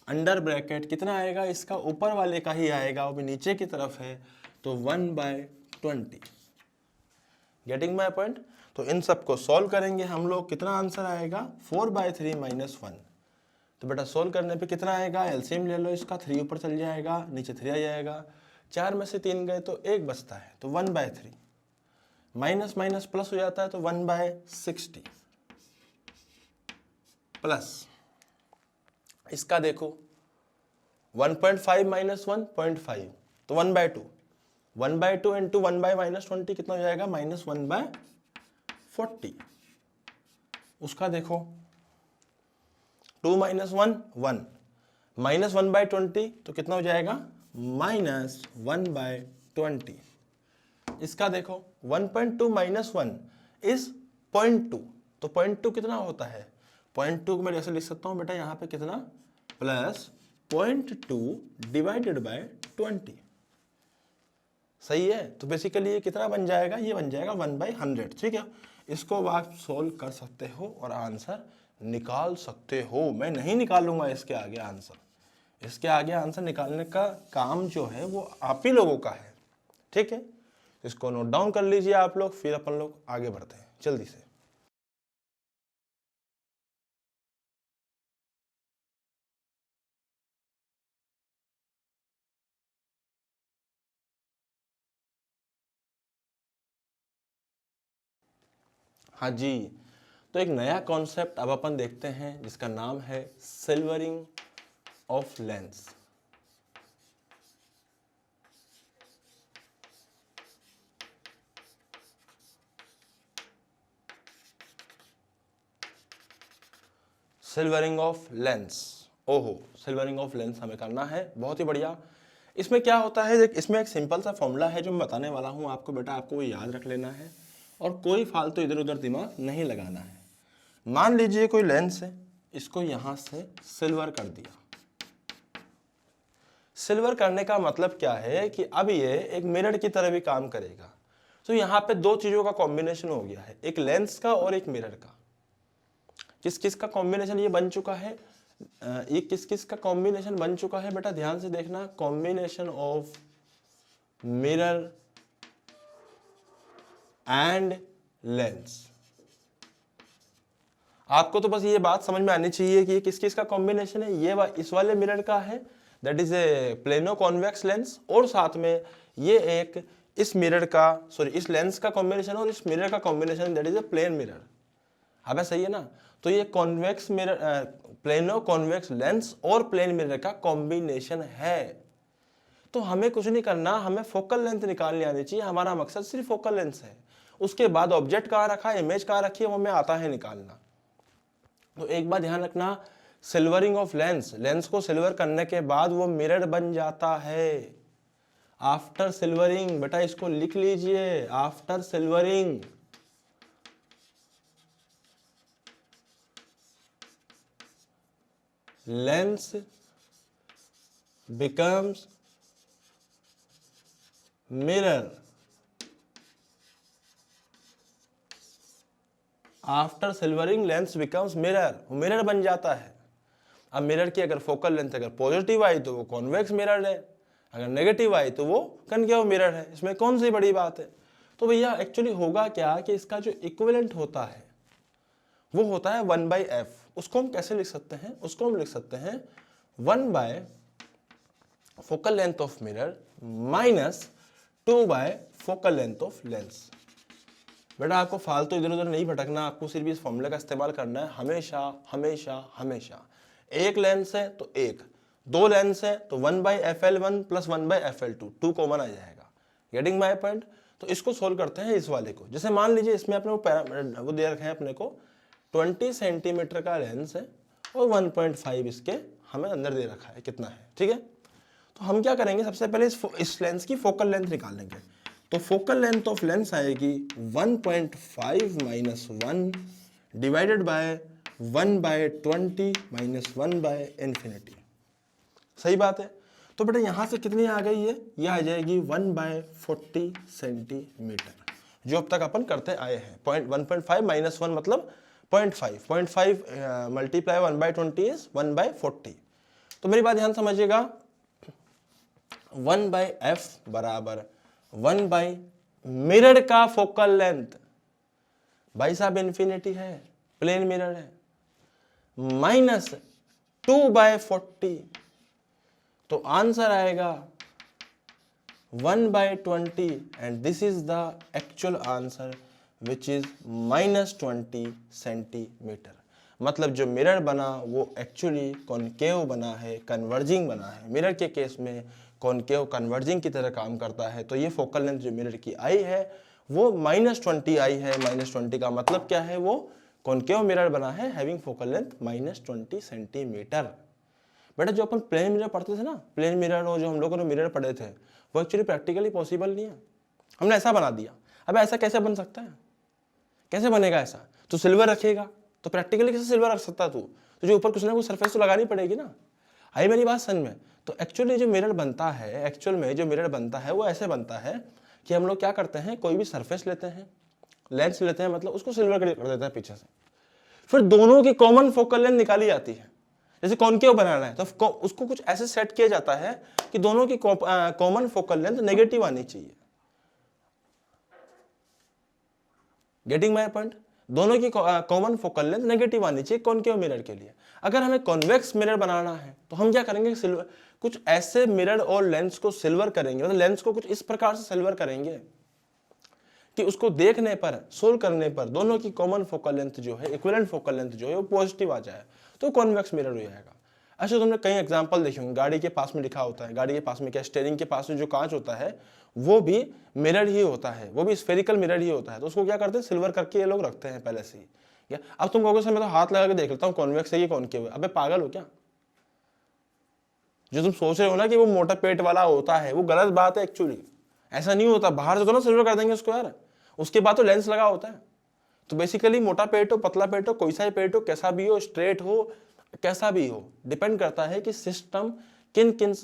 अंडर ब्रैकेट कितना आएगा? इसका ऊपर वाले का ही आएगा, वो भी नीचे की तरफ है, तो 1/20। Getting my point? तो इन सबको सॉल्व करेंगे हम लोग, कितना आंसर आएगा? 4/3 माइनस 1। तो बेटा सोल्व करने पे कितना आएगा? एलसीएम ले लो इसका, 3 ऊपर चल जाएगा, नीचे 3 आ जाएगा, 4 में से 3 गए तो 1 बचता है, तो 1/3 माइनस माइनस प्लस हो जाता है, तो 1/60 प्लस इसका देखो 1.5 माइनस 1.5, तो 1/2। 1/2 इंटू 1/-20 कितना हो जाएगा? -1/40। उसका देखो 2 - 1 1, -1/20 तो कितना हो जाएगा? -1/20। इसका देखो 1.2 माइनस 1 इज 0.2, तो 0.2 कितना होता है? 0.2 को मैं ऐसे लिख सकता हूं बेटा, यहाँ पे कितना? Plus 0.2 divided by 20। सही है? तो बेसिकली ये कितना बन जाएगा? ये बन जाएगा 1/100। ठीक है, इसको आप सोल्व कर सकते हो और आंसर निकाल सकते हो। मैं नहीं निकालूंगा इसके आगे आंसर, इसके आगे आंसर निकालने का काम जो है वो आप ही लोगों का है। ठीक है, इसको नोट डाउन कर लीजिए आप लोग, फिर अपन लोग आगे बढ़ते हैं जल्दी से। हाँ जी, तो एक नया कॉन्सेप्ट अब अपन देखते हैं जिसका नाम है silvering of lens. Silvering of lens, ओहो, सिल्वरिंग ऑफ लेंस हमें करना है, बहुत ही बढ़िया। इसमें क्या होता है, इसमें एक सिंपल सा फॉर्मूला है जो मैं बताने वाला हूँ आपको बेटा, आपको वो याद रख लेना है और कोई फालतू इधर उधर दिमाग नहीं लगाना है। मान लीजिए कोई लेंस है, इसको यहाँ से सिल्वर कर दिया। सिल्वर करने का मतलब क्या है कि अब ये एक मिरर की तरह भी काम करेगा। तो यहाँ पे दो चीज़ों का कॉम्बिनेशन हो गया है, एक लेंस का और एक मिरर का। किस किस का कॉम्बिनेशन ये बन चुका है? ये किस किस का कॉम्बिनेशन बन चुका है बेटा, ध्यान से देखना। Combination of mirror and lens. आपको तो बस ये बात समझ में आनी चाहिए कि ये किस किस का कॉम्बिनेशन है। ये इस वाले मिरर का है that is A plano convex lens, और साथ में ये एक इस मिरर का इस लेंस का कॉम्बिनेशन और इस मिरर का combination, that is a plane mirror. अब सही है ना। तो ये convex mirror, plano convex lens और प्लेन मिरर का कॉम्बिनेशन है। तो हमें कुछ नहीं करना, हमें फोकल लेंथ निकालनी आनी चाहिए। हमारा मकसद सिर्फ फोकल लेंथ है। उसके बाद ऑब्जेक्ट कहाँ रखा है, इमेज कहाँ रखी है, वो हमें आता है निकालना। तो एक बात ध्यान रखना, सिल्वरिंग ऑफ लेंस, लेंस को सिल्वर करने के बाद वो मिरर बन जाता है। आफ्टर सिल्वरिंग, बेटा इसको लिख लीजिए, after silvering lens becomes mirror. After silvering lens becomes mirror, mirror बन जाता है। अब मिरर की अगर फोकल लेंथ अगर पॉजिटिव आई तो वो कॉन्वेक्स मिरर है, अगर नेगेटिव आई तो वो कनकेव मिरर है। इसमें कौन सी बड़ी बात है। तो भैया एक्चुअली होगा क्या कि इसका जो इक्विवेलेंट होता है वो होता है 1/f। उसको हम कैसे लिख सकते हैं, उसको हम लिख सकते हैं 1/ focal length of mirror minus 2/ focal length of lens. बेटा आपको फालतू इधर उधर नहीं भटकना, आपको सिर्फ इस फॉर्मूले का इस्तेमाल करना है हमेशा हमेशा हमेशा। एक लेंस है तो एक, दो लेंस है तो 1/FL1 प्लस 1/FL2, 2 कॉमन आ जाएगा। Getting my point. तो इसको सोल्व करते हैं इस वाले को। जैसे मान लीजिए इसमें अपने को वो दे रखे हैं अपने को 20 सेंटीमीटर का लेंस है और 1.5 इसके हमें अंदर दे रखा है, कितना है, ठीक है। तो हम क्या करेंगे, सबसे पहले इस लेंस की फोकल लेंथ निकाल लेंगे। तो फोकल लेंथ ऑफ लेंस आएगी 1.5 माइनस 1 डिवाइडेड बाय 1/20 माइनस 1/∞। सही बात है। तो बेटा यहां से कितनी आ गई है, ये आ जाएगी 1/40 सेंटीमीटर, जो अब तक अपन करते आए हैं। 1.5 माइनस 1 मतलब 0.5 मल्टीप्लाई 1/20 इज 1/40। तो मेरी बात ध्यान समझिएगा, 1/f बराबर 1/ मिरर का फोकल लेंथ, भाई साहब इन्फिनिटी है, प्लेन मिरर है, माइनस 2/40। तो आंसर आएगा 1/20 and this is the actual answer which is -20 centimetre. मतलब जो मिरर बना वो एक्चुअली कॉनकेव बना है, कन्वर्जिंग बना है। मिरर के केस में कॉनकेव कन्वर्जिंग की तरह काम करता है। तो ये फोकल लेंथ जो मिरर की आई है वो -20 आई है। -20 का मतलब क्या है, वो कॉनकेव मिरर बना है हैविंग फोकल लेंथ -20 सेंटीमीटर। बेटा जो अपन प्लेन मिरर पढ़ते थे ना, प्लेन मिरर और जो हम लोगों ने मिरर पढ़े थे वो एक्चुअली प्रैक्टिकली पॉसिबल नहीं है। हमने ऐसा बना दिया। अब ऐसा कैसे बन सकता है, कैसे बनेगा ऐसा। तो सिल्वर रखेगा तो प्रैक्टिकली कैसे सिल्वर रख सकता तू, तो जो ऊपर कुछ ना कुछ सरफेस तो लगानी पड़ेगी ना। आई मेरी बात समझ में। तो एक्चुअली जो मिरर बनता है, एक्चुअल में जो मिरर बनता है वो ऐसे बनता है कि हम लोग क्या करते हैं, कोई भी सरफेस लेते हैं, लेंस लेते हैं, मतलब उसको सिल्वर कर देते हैं पीछे से, फिर दोनों की कॉमन फोकल लेंथ निकाली जाती है। जैसे कॉनकेव बनाना है तो उसको कुछ ऐसे सेट किया जाता है कि दोनों की कॉमन फोकल लेंथ नेगेटिव आनी चाहिए। Getting my point. दोनों की कॉमन फोकल लेंथ नेगेटिव आनी चाहिए कॉनकेव मिरर के लिए। अगर हमें कॉन्वेक्स मिरर बनाना है तो हम क्या करेंगे, सिल्वर कुछ ऐसे मिरर और लेंस को सिल्वर करेंगे, मतलब लेंस को कुछ इस प्रकार से सिल्वर करेंगे कि उसको देखने पर, सोल्व करने पर दोनों की कॉमन फोकल लेंथ जो है, इक्विवेलेंट फोकल लेंथ जो है वो पॉजिटिव आ जाए, तो कॉन्वेक्स मिरर हो जाएगा। अच्छा तुमने कई एग्जांपल देखे होंगे, गाड़ी के पास में लिखा होता है, गाड़ी के पास में क्या, स्टीयरिंग के पास में जो कांच होता है वो भी मिरर ही होता है, वो भी स्फेरिकल मिरर ही होता है। तो उसको क्या करते हैं, सिल्वर करके ये लोग रखते हैं पहले से ही। क्या अब तुम कहोगे सर मैं तो हाथ लगा के देख लेता हूँ कॉन्वेक्स है कि कॉनकेव है। अबे पागल हो क्या, जो तुम सोच रहे हो ना कि वो मोटा पेट वाला होता है वो गलत बात है। एक्चुअली ऐसा नहीं होता, बाहर से तो ना सिल्वर कर देंगे उसको यार, उसके बाद तो लेंस लगा होता है। तो बेसिकली मोटा पेट हो, पतला पेट हो, कोई सा ही पेट हो, कैसा भी हो, स्ट्रेट हो, कैसा भी हो, डिपेंड करता है कि सिस्टम किन किन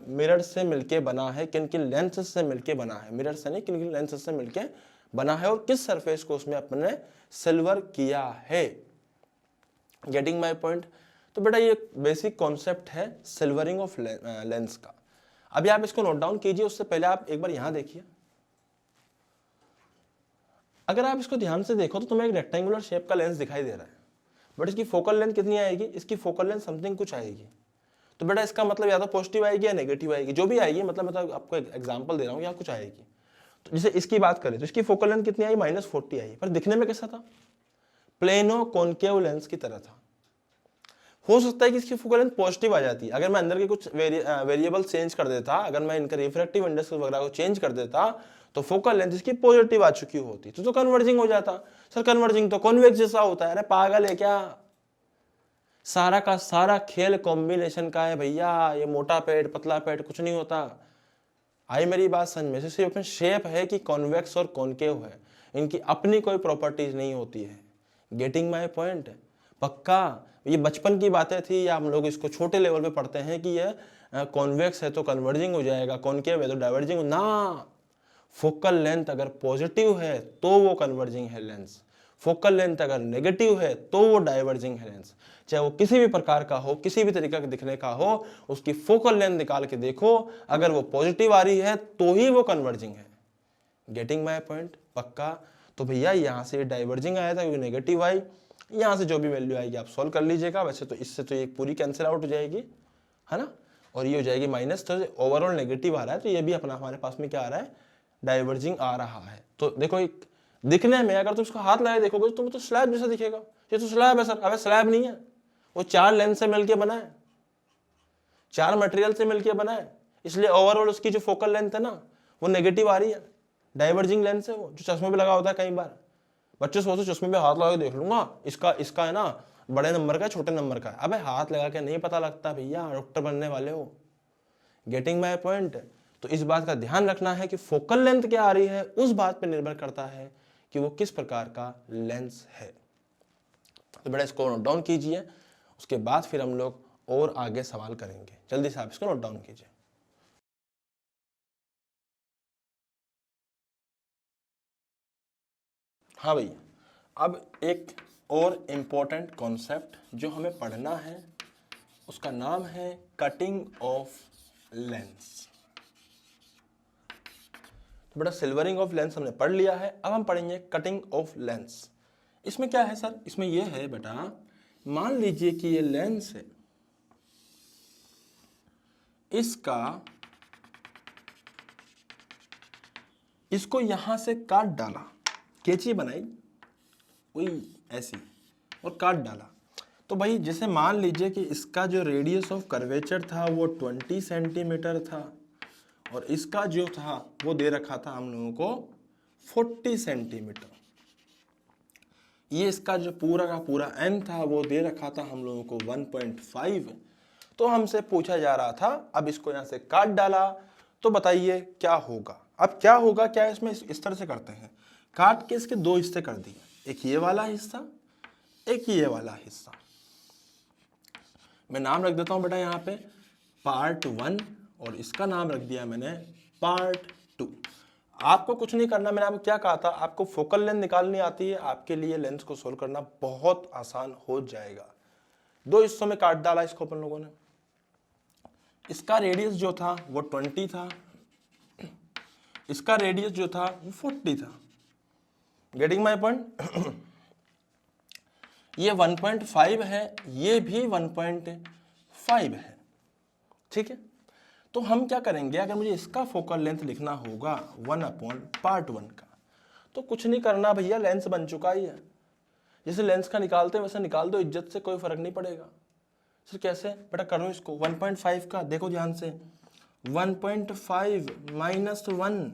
मिरर से मिलके बना है, किन किन लेंसेज से मिलके बना है, मिरर से नहीं किन किन लेंसेज से मिलके बना है और किस सरफेस को उसमें अपने सिल्वर किया है। Getting my point. तो बेटा ये बेसिक कॉन्सेप्ट है सिल्वरिंग ऑफ लेंस का। अभी आप इसको नोट डाउन कीजिए, उससे पहले आप एक बार यहां देखिए। अगर आप इसको ध्यान से देखो तो तुम्हें एक रेक्टेंगुलर शेप का लेंस दिखाई दे रहा है, बट इसकी फोकल लेंथ कितनी आएगी, इसकी फोकल लेंथ समथिंग कुछ आएगी। तो बेटा इसका मतलब या तो पॉजिटिव आएगी या नेगेटिव आएगी, जो भी आएगी, मतलब आपको एग्जांपल दे रहा हूँ, या कुछ आएगी। तो जैसे इसकी बात करें तो इसकी फोकल लेंथ कितनी आई, -40 आई, पर दिखने में कैसा था, प्लेनो कॉनकेव लेंस की तरह था। हो सकता है कि इसकी फोकल लेंथ पॉजिटिव आ जाती, अगर मैं अंदर के कुछ वेरिएबल चेंज कर देता, अगर मैं इनका रिफ्रैक्टिव इंडेक्स वगैरह को चेंज कर देता, तो फोकल लेंथ इसकी पॉजिटिव आ चुकी होती, तो कन्वर्जिंग हो जाता। सर कन्वर्जिंग तो कॉन्वेक्स जैसा होता है, अरे पागल है क्या, सारा का सारा खेल कॉम्बिनेशन का है भैया, ये मोटा पेट पतला पेट कुछ नहीं होता। आई मेरी बात समझ में, सिर्फ शेप है कि कॉन्वेक्स और कॉनकेव है, इनकी अपनी कोई प्रॉपर्टीज नहीं होती है। गेटिंग माय पॉइंट, पक्का ये बचपन की बातें थी, या हम लोग इसको छोटे लेवल पे पढ़ते हैं कि ये कॉन्वेक्स है तो कन्वर्जिंग हो जाएगा, कॉनकेव है तो डाइवर्जिंग ना। फोकल लेंथ अगर पॉजिटिव है तो वो कन्वर्जिंग है लेंस, फोकल लेंथ अगर नेगेटिव है तो वो डाइवर्जिंग है लेंस। चाहे वो किसी भी प्रकार का हो, किसी भी तरीका के दिखने का हो, उसकी फोकल लेंथ निकाल के देखो, अगर वो पॉजिटिव आ रही है तो ही वो कन्वर्जिंग है। गेटिंग माय पॉइंट, पक्का। तो भैया यहाँ से डाइवर्जिंग आया था क्योंकि नेगेटिव आई, यहाँ से जो भी वैल्यू आएगी आप सॉल्व कर लीजिएगा। वैसे तो इससे तो ये पूरी कैंसिल आउट हो जाएगी, है ना, और ये हो जाएगी माइनस, तो ओवरऑल नेगेटिव आ रहा है, तो ये भी अपना हमारे पास में क्या आ रहा है, डाइवर्जिंग आ रहा है। तो देखो एक दिखने में अगर तुम इसको हाथ लगाए देखोगे तो तो स्लैब जैसा दिखेगा, ये तो स्लैब है सर, अबे स्लैब नहीं है, वो 4 लेंस से मिलके बना है, 4 मटेरियल से मिलके बना है, इसलिए ओवरऑल उसकी जो फोकल लेंथ है ना वो नेगेटिव आ रही है, डाइवर्जिंग लेंस है वो, जो चश्मे पे लगा होता है। कई बार बच्चे सोचते चश्मे पे हाथ लगा के देख लूंगा, इसका है ना बड़े नंबर का छोटे नंबर का, अबे हाथ लगा के नहीं पता लगता भैया, डॉक्टर बनने वाले हो। Getting my point. तो इस बात का ध्यान रखना है कि फोकल लेंथ क्या आ रही है उस बात पर निर्भर करता है कि वो किस प्रकार का लेंस है। तो बेटा इसको नोट डाउन कीजिए, उसके बाद फिर हम लोग और आगे सवाल करेंगे। जल्दी से आप इसको नोट डाउन कीजिए। हाँ भैया, अब एक और इम्पोर्टेंट कॉन्सेप्ट जो हमें पढ़ना है उसका नाम है कटिंग ऑफ लेंस। तो बेटा सिल्वरिंग ऑफ लेंस हमने पढ़ लिया है, अब हम पढ़ेंगे कटिंग ऑफ लेंस। इसमें क्या है सर, इसमें यह है बेटा, मान लीजिए कि ये लेंस है, इसको यहां से काट डाला, कैंची बनाई वही ऐसी और काट डाला। तो भाई जैसे मान लीजिए कि इसका जो रेडियस ऑफ कर्वेचर था वो 20 सेंटीमीटर था, और इसका जो था वो दे रखा था हम लोगों को 40 सेंटीमीटर। ये इसका जो पूरा का पूरा एन था वो दे रखा था हम लोगों को 1.5। तो हमसे पूछा जा रहा था, अब इसको यहाँ से काट डाला तो बताइए क्या होगा। अब क्या होगा, क्या इसमें इस तरह से करते हैं, काट के इसके 2 हिस्से कर दिए, एक ये वाला हिस्सा, एक ये वाला हिस्सा। मैं नाम रख देता हूं बेटा यहाँ पे पार्ट 1, और इसका नाम रख दिया मैंने पार्ट 2। आपको कुछ नहीं करना, मैंने आपको क्या कहा था, आपको फोकल लेंथ निकालनी आती है, आपके लिए लेंस को सोल्व करना बहुत आसान हो जाएगा। 2 हिस्सों में काट डाला इसको अपन लोगों ने। इसका रेडियस जो था वो 20 था, इसका रेडियस जो था वो 40 था। Getting my point. ये 1.5 है, ये भी 1.5 है, ठीक है। तो हम क्या करेंगे, अगर मुझे इसका फोकल लेंथ लिखना होगा 1/part1 का, तो कुछ नहीं करना भैया, लेंस बन चुका ही है। जैसे लेंस का निकालते हैं वैसे निकाल दो, इज्जत से, कोई फर्क नहीं पड़ेगा। सर कैसे बेटा, करो इसको 1.5 का, देखो ध्यान से, 1.5 - 1,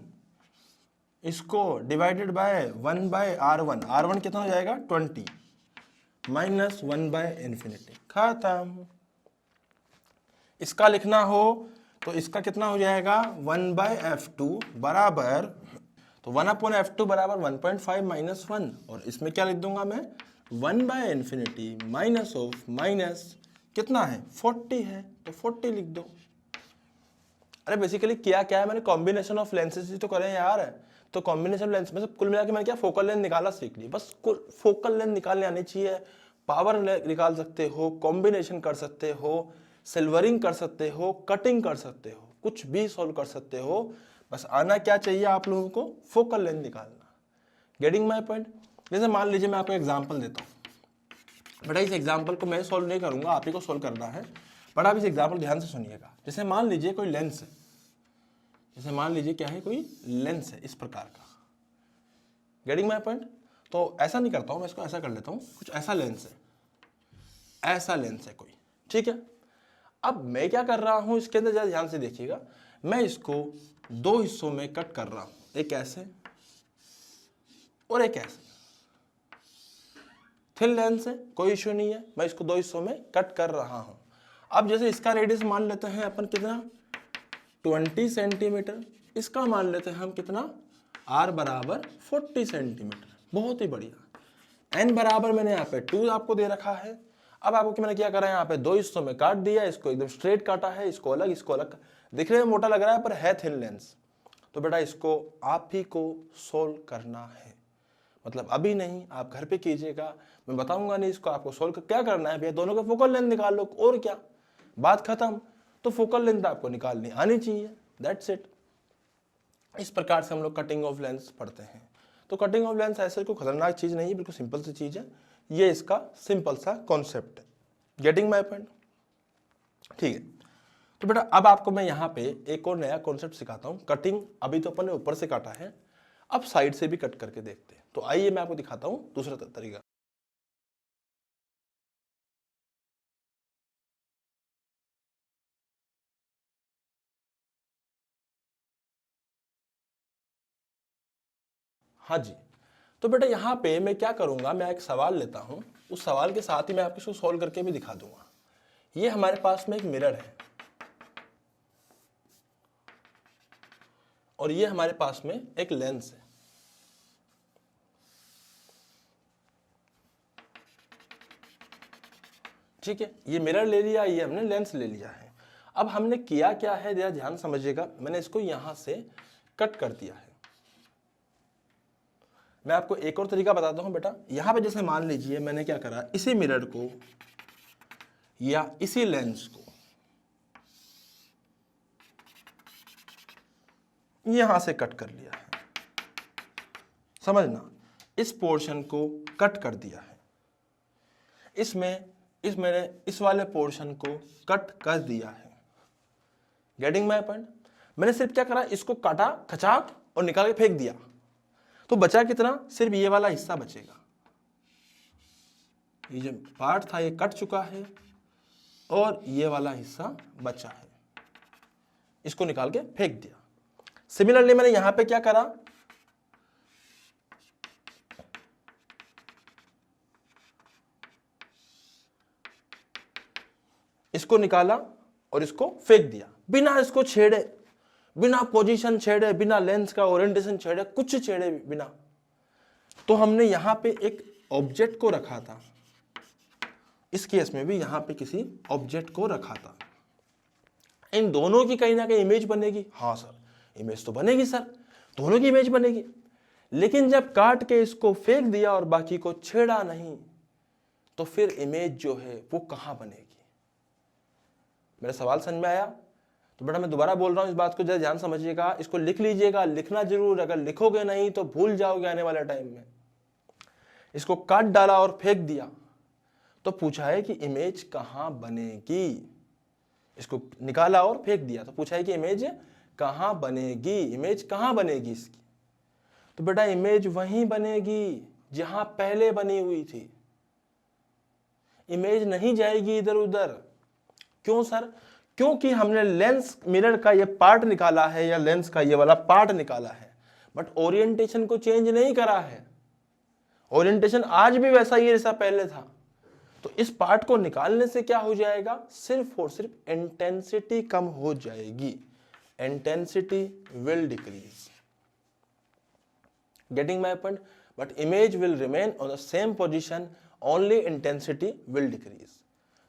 इसको डिवाइडेड बाय 1/r1, r1 कितना हो जाएगा 20, -1/∞, खत्म। इसका लिखना हो तो इसका कितना हो जाएगा 1/f2 बराबर, तो 1/f2 बराबर 1.5 - 1, और इसमें क्या लिख दूंगा मैं 1/∞ माइनस ऑफ माइनस कितना है 40 है, तो 40 लिख दो। अरे बेसिकली क्या क्या है, मैंने कॉम्बिनेशन ऑफ लेंसेज ही तो करें यार। तो कॉम्बिनेशन लेंस में कुल मिला के मैंने क्या फोकल लेंथ निकाला सीख ली, बस फोकल लेंथ निकालने आनी चाहिए। पावर निकाल सकते हो, कॉम्बिनेशन कर सकते हो, सिल्वरिंग कर सकते हो, कटिंग कर सकते हो, कुछ भी सॉल्व कर सकते हो, बस आना क्या चाहिए आप लोगों को, फोकल लेंथ निकालना। Getting my point. जैसे मान लीजिए मैं आपको एग्जांपल देता हूँ बेटा, इस एग्जांपल को मैं सॉल्व नहीं करूंगा, आप ही को सॉल्व करना है। बड़ा अब इस एग्जाम्पल ध्यान से सुनिएगा। जैसे मान लीजिए कोई लेंस है, जैसे मान लीजिए क्या है, कोई लेंस है इस प्रकार का, गेटिंग माय पॉइंट। तो ऐसा नहीं करता हूं मैं, इसको ऐसा कर लेता हूं, कुछ ऐसा लेंस है, ऐसा लेंस है कोई, ठीक है। अब मैं क्या कर रहा हूं, इसके अंदर जरा ध्यान से देखिएगा, मैं इसको दो हिस्सों में कट कर रहा हूं, एक ऐसे और एक ऐसे। थिन लेंस है, कोई इश्यू नहीं है, मैं इसको दो हिस्सों में कट कर रहा हूं। अब जैसे इसका रेडियस मान लेते हैं अपन कितना, 20 सेंटीमीटर, इसका मान लेते हैं हम कितना, r बराबर 40 सेंटीमीटर। बहुत ही बढ़िया। n बराबर मैंने यहाँ पे 2 आपको दे रखा है। अब आपको मैंने क्या करा है, यहाँ पे दो हिस्सों में काट दिया, इसको एकदम स्ट्रेट काटा है, इसको अलग, इसको अलग। दिखने में मोटा लग रहा है पर है थिन लेंस। तो बेटा इसको आप ही को सोल्व करना है, मतलब अभी नहीं, आप घर पे कीजिएगा, मैं बताऊंगा नहीं इसको आपको सोल्व क्या करना है। भैया दोनों का फोकल लेंथ निकाल लो, और क्या, बात खत्म। तो फोकल लेंथ आपको निकालनी आनी चाहिए, दैट्स इट। इस प्रकार से हम लोग कटिंग ऑफ लेंस पढ़ते हैं। तो कटिंग ऑफ लेंस ऐसे कोई खतरनाक चीज नहीं है, बिल्कुल सिंपल सी चीज है, ये इसका सिंपल सा कॉन्सेप्ट है। गेटिंग माय पॉइंट, ठीक है। तो बेटा अब आपको मैं यहाँ पे एक और नया कॉन्सेप्ट सिखाता हूँ। कटिंग अभी तो अपन ने ऊपर से काटा है, अब साइड से भी कट करके देखते हैं। तो आइए मैं आपको दिखाता हूँ दूसरा तरीका। हाँ जी, तो बेटा यहाँ पे मैं क्या करूंगा, मैं एक सवाल लेता हूं, उस सवाल के साथ ही मैं आपको इसको सॉल्व करके भी दिखा दूंगा। ये हमारे पास में एक मिरर है और ये हमारे पास में एक लेंस है। ठीक है, ये मिरर ले लिया, ये हमने लेंस ले लिया है। अब हमने किया क्या है, जरा ध्यान समझिएगा, मैंने इसको यहां से कट कर दिया है। मैं आपको एक और तरीका बताता हूं बेटा। यहां पे जैसे मान लीजिए मैंने क्या करा, इसी मिरर को या इसी लेंस को यहां से कट कर लिया है, समझना, इस पोर्शन को कट कर दिया है, मैंने इस वाले पोर्शन को कट कर दिया है। Getting my point. मैंने सिर्फ क्या करा, इसको काटा खचाक और निकाल के फेंक दिया, तो बचा कितना, सिर्फ ये वाला हिस्सा बचेगा। ये जो पार्ट था ये कट चुका है और ये वाला हिस्सा बचा है, इसको निकाल के फेंक दिया। सिमिलरली मैंने यहां पे क्या करा, इसको निकाला और इसको फेंक दिया, बिना इसको छेड़े, बिना पोजीशन छेड़े, बिना लेंस का ओरिएंटेशन छेड़े, कुछ छेड़े बिना। तो हमने यहां पे एक ऑब्जेक्ट को रखा था, इस केस में भी यहां पे किसी ऑब्जेक्ट को रखा था। इन दोनों की कहीं ना कहीं इमेज बनेगी। हाँ सर, इमेज तो बनेगी सर, दोनों की इमेज बनेगी। लेकिन जब काट के इसको फेंक दिया और बाकी को छेड़ा नहीं, तो फिर इमेज जो है वो कहां बनेगी। मेरा सवाल समझ में आया? तो बेटा मैं दोबारा बोल रहा हूं, इस बात को जरा ध्यान समझिएगा, इसको लिख लीजिएगा, लिखना जरूर, अगर लिखोगे नहीं तो भूल जाओगे आने वाले टाइम में। इसको काट डाला और फेंक दिया, तो पूछा है कि इमेज कहां बनेगी। इसको निकाला और फेंक दिया, तो पूछा है कि इमेज कहां बनेगी, इमेज कहां बनेगी इसकी। तो बेटा इमेज वहीं बनेगी जहां पहले बनी हुई थी, इमेज नहीं जाएगी इधर उधर। क्यों सर? क्योंकि हमने लेंस मिरर का ये पार्ट निकाला है या लेंस का ये वाला पार्ट निकाला है, बट ओरिएंटेशन को चेंज नहीं करा है। ओरिएंटेशन आज भी वैसा ही है जैसा पहले था। तो इस पार्ट को निकालने से क्या हो जाएगा, सिर्फ और सिर्फ इंटेंसिटी कम हो जाएगी, intensity will decrease. Getting my point? But image will remain on the same position, only intensity will decrease.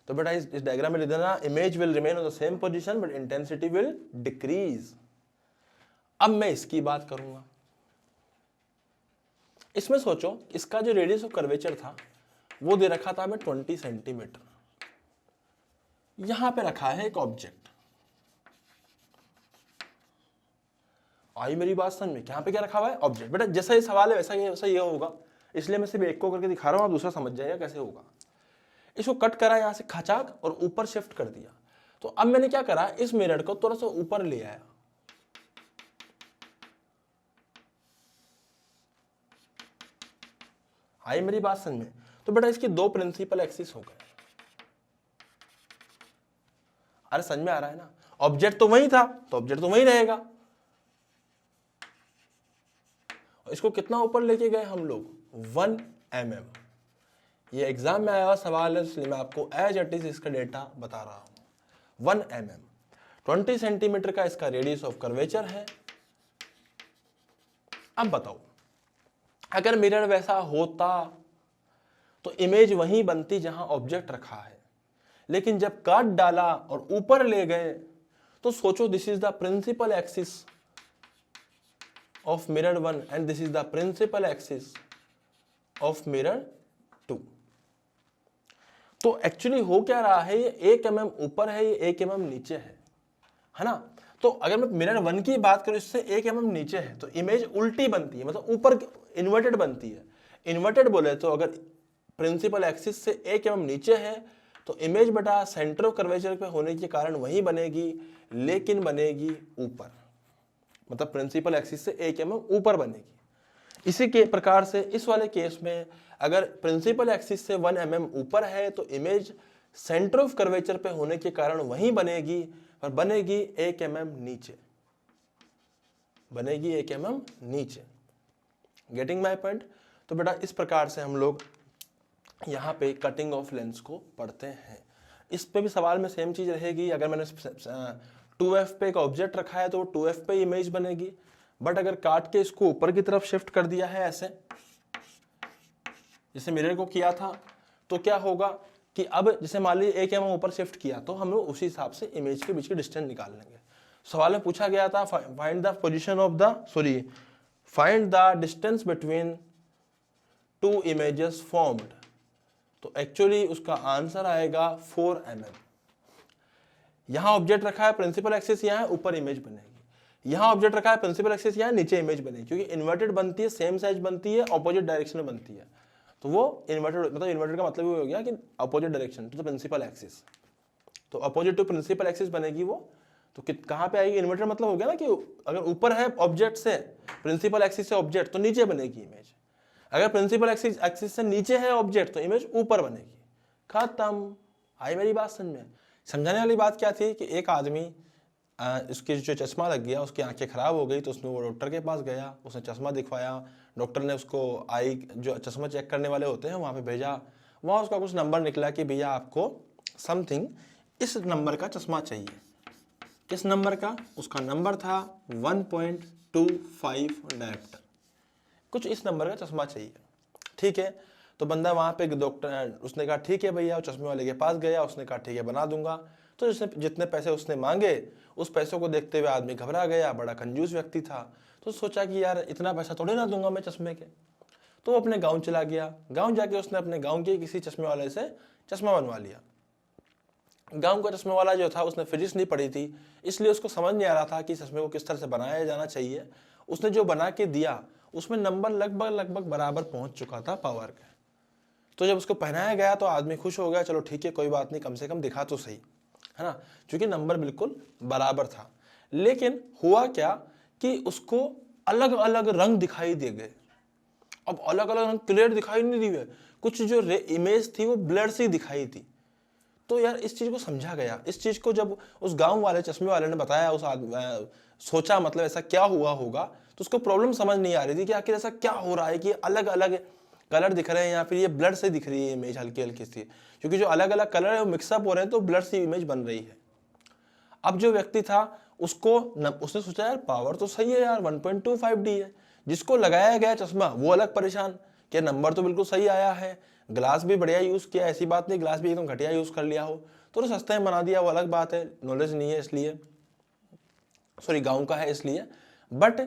तो बेटा इस डायग्राम में लिख देना, image will remain on the same position but intensity will decrease. अब मैं इसकी बात करूंगा। इसमें सोचो, इसका जो रेडियस ऑफ कर्वेचर था वो दे रखा था हमें 20 सेंटीमीटर। यहां पे रखा है एक ऑब्जेक्ट। आई मेरी बात समझ में? यहां पे क्या रखा हुआ है, ऑब्जेक्ट। बेटा जैसा ये सवाल है वैसा ये होगा, इसलिए मैं सिर्फ एक को करके दिखा रहा हूं, आप दूसरा समझ जाइएगा कैसे होगा। इसको कट करा यहां से खचाक और ऊपर शिफ्ट कर दिया, तो अब मैंने क्या करा, इस मिरर को थोड़ा सा ऊपर ले आया, आई मेरी बात समझ में। तो बेटा इसकी दो प्रिंसिपल एक्सिस हो गए। अरे समझ में आ रहा है ना, ऑब्जेक्ट तो वही था तो ऑब्जेक्ट तो वही रहेगा। इसको कितना ऊपर लेके गए हम लोग, 1 mm। ये एग्जाम में आया हुआ सवाल है, इसलिए मैं आपको एज इट इज इसका डेटा बता रहा हूं। 1 mm 20 सेंटीमीटर का इसका रेडियस ऑफ कर्वेचर है। अब बताओ, अगर मिरर वैसा होता तो इमेज वहीं बनती जहां ऑब्जेक्ट रखा है, लेकिन जब काट डाला और ऊपर ले गए तो सोचो, this is the principal axis of mirror 1 and this is the principal axis of mirror 2। तो एक्चुअली हो क्या रहा है, ये 1 mm ऊपर है, ये 1 mm नीचे है ना। तो अगर मैं मिरर 1 की बात करूं, इससे 1 mm नीचे है तो इमेज उल्टी बनती है, मतलब ऊपर इन्वर्टेड बनती है। इन्वर्टेड बोले तो अगर प्रिंसिपल एक्सिस से 1 mm नीचे है तो इमेज बेटा सेंटर ऑफ कर्वेचर पे होने के कारण वहीं बनेगी, लेकिन बनेगी ऊपर, मतलब प्रिंसिपल एक्सिस से 1 mm ऊपर बनेगी। इसी के प्रकार से इस वाले केस में अगर प्रिंसिपल एक्सिस से 1 mm ऊपर है तो इमेज सेंटर ऑफ कर्वेचर पे होने के कारण वहीं बनेगी, पर बनेगी 1 mm नीचे, बनेगी 1 mm नीचे। Getting my point. तो बेटा इस प्रकार से हम लोग यहाँ पे कटिंग ऑफ लेंस को पढ़ते हैं। इस पे भी सवाल में सेम चीज रहेगी। अगर मैंने 2f पे एक ऑब्जेक्ट रखा है तो 2f पे इमेज बनेगी, बट अगर काट के इसको ऊपर की तरफ शिफ्ट कर दिया है ऐसे, जैसे मिरर को किया था, तो क्या होगा कि अब जैसे मान लीजिए 1 mm ऊपर शिफ्ट किया तो हम लोग उसी हिसाब से इमेज के बीच की डिस्टेंस निकाल लेंगे। सवाल में पूछा गया था find the position of the find the distance between 2 images formed, तो एक्चुअली उसका आंसर आएगा 4 mm। यहां ऑब्जेक्ट रखा है, प्रिंसिपल एक्सिस यहां है, ऊपर इमेज बनेगी। यहां ऑब्जेक्ट रखा है, प्रिंसिपल एक्सिस यहां, नीचे इमेज बनेगी, क्योंकि इन्वर्टेड बनती है, सेम साइज बनती है, ऑपोजिट डायरेक्शन में बनती है। तो वो इन्वर्टेड, मतलब इन्वर्टेड का मतलब ये हो गया कि opposite direction to the principal axis, तो अपोजिट टू प्रिंसिपल एक्सिस बनेगी वो। तो कहां पे आएगी, इन्वर्टेड मतलब हो गया ना कि अगर ऊपर है ऑब्जेक्ट से, प्रिंसिपल एक्सिस से ऑब्जेक्ट, तो नीचे बनेगी इमेज। अगर प्रिंसिपल एक्सिस से नीचे है ऑब्जेक्ट तो इमेज ऊपर बनेगी। खत्म। आई मेरी बात समझ में। समझाने वाली बात क्या थी कि एक आदमी उसके जो चश्मा लग गया, उसकी आंखें खराब हो गई, तो उसने वो डॉक्टर के पास गया, उसने चश्मा दिखवाया, डॉक्टर ने उसको आई जो चश्मा चेक करने वाले होते हैं वहाँ पे भेजा। वहाँ उसका कुछ नंबर निकला कि भैया आपको समथिंग इस नंबर का चश्मा चाहिए। किस नंबर का? उसका नंबर था 1.25 डायप्टर, कुछ इस नंबर का चश्मा चाहिए। ठीक है, तो बंदा वहाँ पे डॉक्टर, उसने कहा ठीक है भैया, चश्मे वाले के पास गया, उसने कहा ठीक है बना दूंगा। तो जितने पैसे उसने मांगे, उस पैसों को देखते हुए आदमी घबरा गया, बड़ा कंजूस व्यक्ति था। तो सोचा कि यार इतना पैसा थोड़ी ना दूंगा मैं चश्मे के। तो वो अपने गाँव चला गया। गाँव जाके उसने अपने गाँव के किसी चश्मे वाले से चश्मा बनवा लिया। गाँव का चश्मे वाला जो था उसने फिजिक्स नहीं पढ़ी थी, इसलिए उसको समझ नहीं आ रहा था कि चश्मे को किस तरह से बनाया जाना चाहिए। उसने जो बना के दिया उसमें नंबर लगभग बराबर पहुंच चुका था पावर का। तो जब उसको पहनाया गया तो आदमी खुश हो गया, चलो ठीक है कोई बात नहीं, कम से कम दिखा तो सही, है ना, क्योंकि नंबर बिल्कुल बराबर था। लेकिन हुआ क्या कि उसको अलग अलग रंग दिखाई दे गए। अब अलग अलग रंग क्लियर दिखाई नहीं दिए, कुछ जो इमेज थी वो ब्लर सी दिखाई थी। तो यार इस चीज को समझा गया। इस चीज को जब उस गांव वाले चश्मे वाले ने बताया, उस आदमी सोचा मतलब ऐसा क्या हुआ होगा, तो उसको प्रॉब्लम समझ नहीं आ रही थी कि आखिर ऐसा क्या हो रहा है कि अलग अलग कलर दिख रहे हैं या फिर ये ब्लड से दिख रही है इमेज हल्की हल्की सी, क्योंकि जो अलग अलग कलर है वो मिक्सअप हो रहे हैं तो ब्लड सी इमेज बन रही है। अब जो व्यक्ति था उसने सोचा यार पावर तो सही है यार, 1.25D है। जिसको लगाया गया चश्मा वो अलग परेशान कि नंबर तो बिल्कुल सही आया है, ग्लास भी बढ़िया यूज किया, ऐसी बात नहीं ग्लास भी एकदम घटिया यूज कर लिया हो, तो सस्ते में बना दिया वो अलग बात है, नॉलेज नहीं है इसलिए, सॉरी गांव का है इसलिए, बट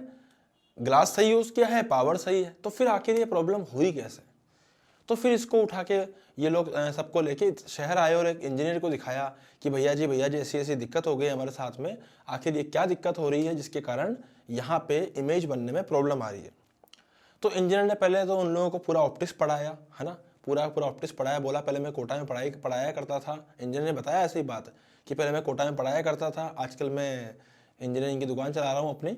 ग्लास सही यूज किया है, पावर सही है। तो फिर आखिर ये प्रॉब्लम हुई कैसे? तो फिर इसको उठा के ये लोग सबको लेके शहर आए और एक इंजीनियर को दिखाया कि भैया जी ऐसी ऐसी दिक्कत हो गई हमारे साथ में, आखिर ये क्या दिक्कत हो रही है जिसके कारण यहाँ पे इमेज बनने में प्रॉब्लम आ रही है। तो इंजीनियर ने पहले तो उन लोगों को पूरा ऑप्टिक्स पढ़ाया, है ना, पूरा पूरा ऑप्टिक्स पढ़ाया, बोला पहले मैं कोटा में पढ़ाया करता था। इंजीनियर ने बताया ऐसी बात कि पहले मैं कोटा में पढ़ाया करता था, आजकल मैं इंजीनियरिंग की दुकान चला रहा हूँ अपनी।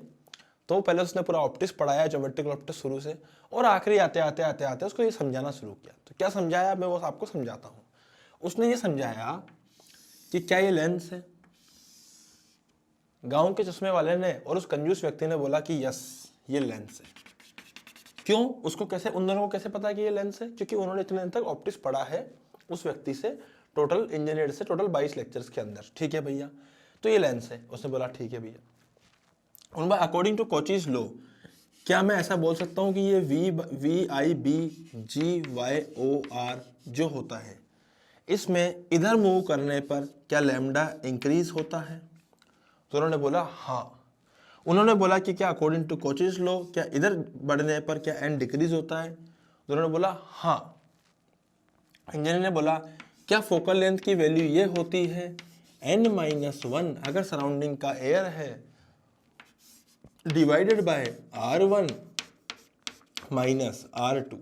तो पहले उसने पूरा ऑप्टिक्स पढ़ाया, ज्योमेट्रिकल ऑप्टिक्स शुरू से, और आखिरी आते आते उसको ये समझाना शुरू किया। तो क्या समझाया, मैं वो आपको समझाता हूँ। उसने ये समझाया कि क्या ये लेंस है। गांव के चश्मे वाले ने और उस कंजूस व्यक्ति ने बोला कि यस ये लेंस है। क्यों, उसको कैसे, उन दोनों को कैसे पता कि ये लेंस है? क्योंकि उन्होंने इतने दिन तक ऑप्टिक्स पढ़ा है उस व्यक्ति से, टोटल इंजीनियर से, टोटल 22 लेक्चर्स के अंदर। ठीक है भैया, तो ये लेंस है। उसने बोला ठीक है भैया। उन्होंने अकॉर्डिंग टू कॉचीज लॉ, क्या मैं ऐसा बोल सकता हूँ कि ये VIBGYOR जो होता है, इसमें इधर मूव करने पर क्या लैम्डा इंक्रीज होता है? तो उन्होंने बोला हाँ। उन्होंने बोला कि क्या अकॉर्डिंग टू कॉचीज लॉ क्या इधर बढ़ने पर क्या n डिक्रीज होता है? तो उन्होंने बोला हाँ। इंजीनियर ने बोला क्या फोकल लेंथ की वैल्यू ये होती है n-1 अगर सराउंडिंग का एयर है divided by R1 minus R2?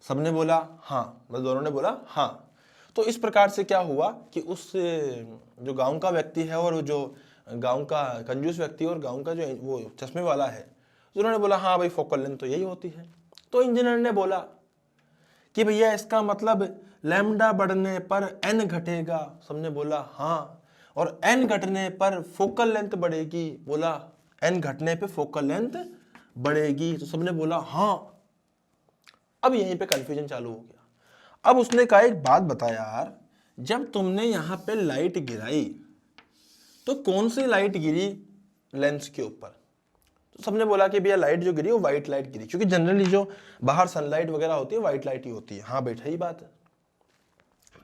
सबने बोला हाँ, मतलब दोनों ने बोला हाँ। तो इस प्रकार से क्या हुआ कि उस जो गांव का व्यक्ति है और जो गांव का कंजूस व्यक्ति और गांव का जो वो चश्मे वाला है, उन्होंने बोला हाँ भाई फोकल लेंथ तो यही होती है। तो इंजीनियर ने बोला कि भैया इसका मतलब लैम्डा बढ़ने पर n घटेगा। सबने बोला हाँ, और n घटने पर फोकल लेंथ बढ़ेगी। बोला n घटने पे फोकल लेंथ बढ़ेगी। तो सबने बोला हाँ। अब यहीं पे कंफ्यूजन चालू हो गया। अब उसने कहा एक बात बता यार, जब तुमने यहाँ पे लाइट गिराई तो कौन सी लाइट गिरी लेंस के ऊपर? तो सबने बोला कि भैया लाइट जो गिरी वो व्हाइट लाइट गिरी, क्योंकि जनरली जो बाहर सनलाइट वगैरह होती है व्हाइट लाइट ही होती है। हाँ बेटा, ही बात है।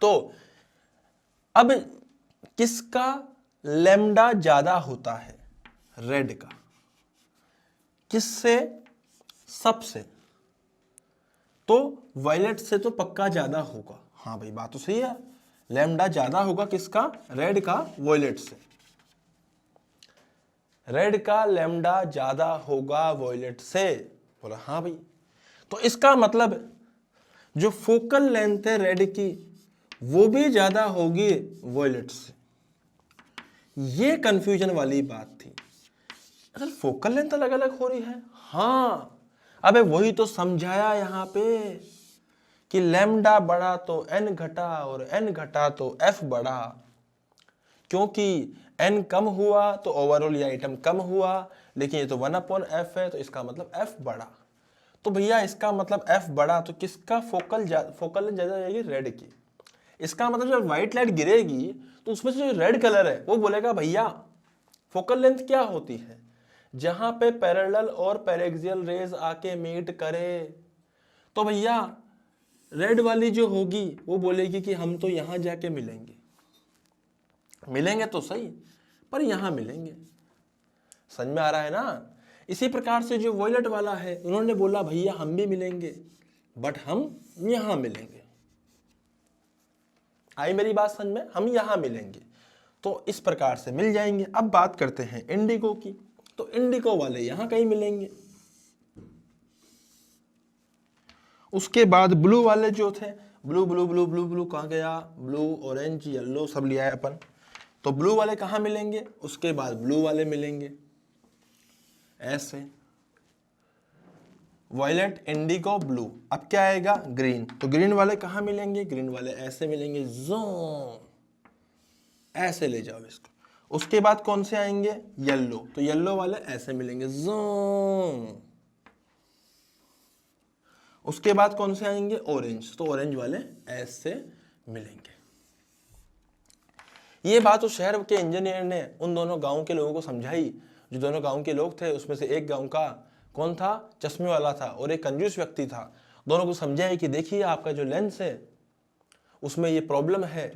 तो अब किसका लैम्डा ज्यादा होता है? रेड का। किससे? सबसे। तो वायलेट से तो पक्का ज्यादा होगा। हाँ भाई बात तो सही है, लैम्डा ज्यादा होगा किसका? रेड का वायलेट से। रेड का लैम्डा ज्यादा होगा वॉयलेट से। बोला हाँ भाई। तो इसका मतलब जो फोकल लेंथ है रेड की वो भी ज्यादा होगी वॉयलेट से। ये कंफ्यूजन वाली बात थी। अगर फोकल लेंथ अलग अलग हो रही है, हाँ अबे वही तो समझाया यहां पे कि लैम्डा बढ़ा तो n घटा और n घटा तो f बढ़ा। क्योंकि n कम हुआ तो ओवरऑल ये आइटम कम हुआ, लेकिन ये तो 1/f है, तो इसका मतलब f बढ़ा। तो भैया इसका मतलब f बढ़ा तो किसका फोकल लेंथ ज्यादा जाएगी? रेड की। इसका मतलब जब व्हाइट लाइट गिरेगी तो उसमें से जो रेड कलर है वो बोलेगा भैया फोकल लेंथ क्या होती है? जहां पे पैरेलल और पैरेक्सियल रेज आके मीट करे। तो भैया रेड वाली जो होगी वो बोलेगी कि हम तो यहां जाके मिलेंगे तो सही, पर यहां मिलेंगे। समझ में आ रहा है ना? इसी प्रकार से जो वॉयलेट वाला है, उन्होंने बोला भैया हम भी मिलेंगे बट हम यहां मिलेंगे। आई मेरी बात समझ में? हम यहां मिलेंगे, तो इस प्रकार से मिल जाएंगे। अब बात करते हैं इंडिगो की। तो इंडिगो वाले यहां कहीं मिलेंगे। उसके बाद ब्लू वाले जो थे, blue blue blue blue blue कहाँ गया? ब्लू, ऑरेंज, येलो सब लिया है अपन। तो ब्लू वाले कहाँ मिलेंगे? उसके बाद ब्लू वाले मिलेंगे ऐसे, वायलेट, इंडिगो, ब्लू। अब क्या आएगा? ग्रीन। तो ग्रीन वाले कहाँ मिलेंगे? ग्रीन वाले ऐसे मिलेंगे, जोन, ऐसे ले जाओ इसको। उसके बाद कौन से आएंगे? येलो। तो येलो वाले ऐसे मिलेंगे, जोन। उसके बाद कौन से आएंगे? ऑरेंज। तो ऑरेंज वाले ऐसे मिलेंगे। ये बात उस शहर के इंजीनियर ने उन दोनों गांव के लोगों को समझाई। जो दोनों गांव के लोग थे उसमें से एक गांव का कौन था? चश्मे वाला था, और एक कंजूस व्यक्ति था। दोनों को समझाया कि देखिए आपका जो लेंस है उसमें ये प्रॉब्लम है।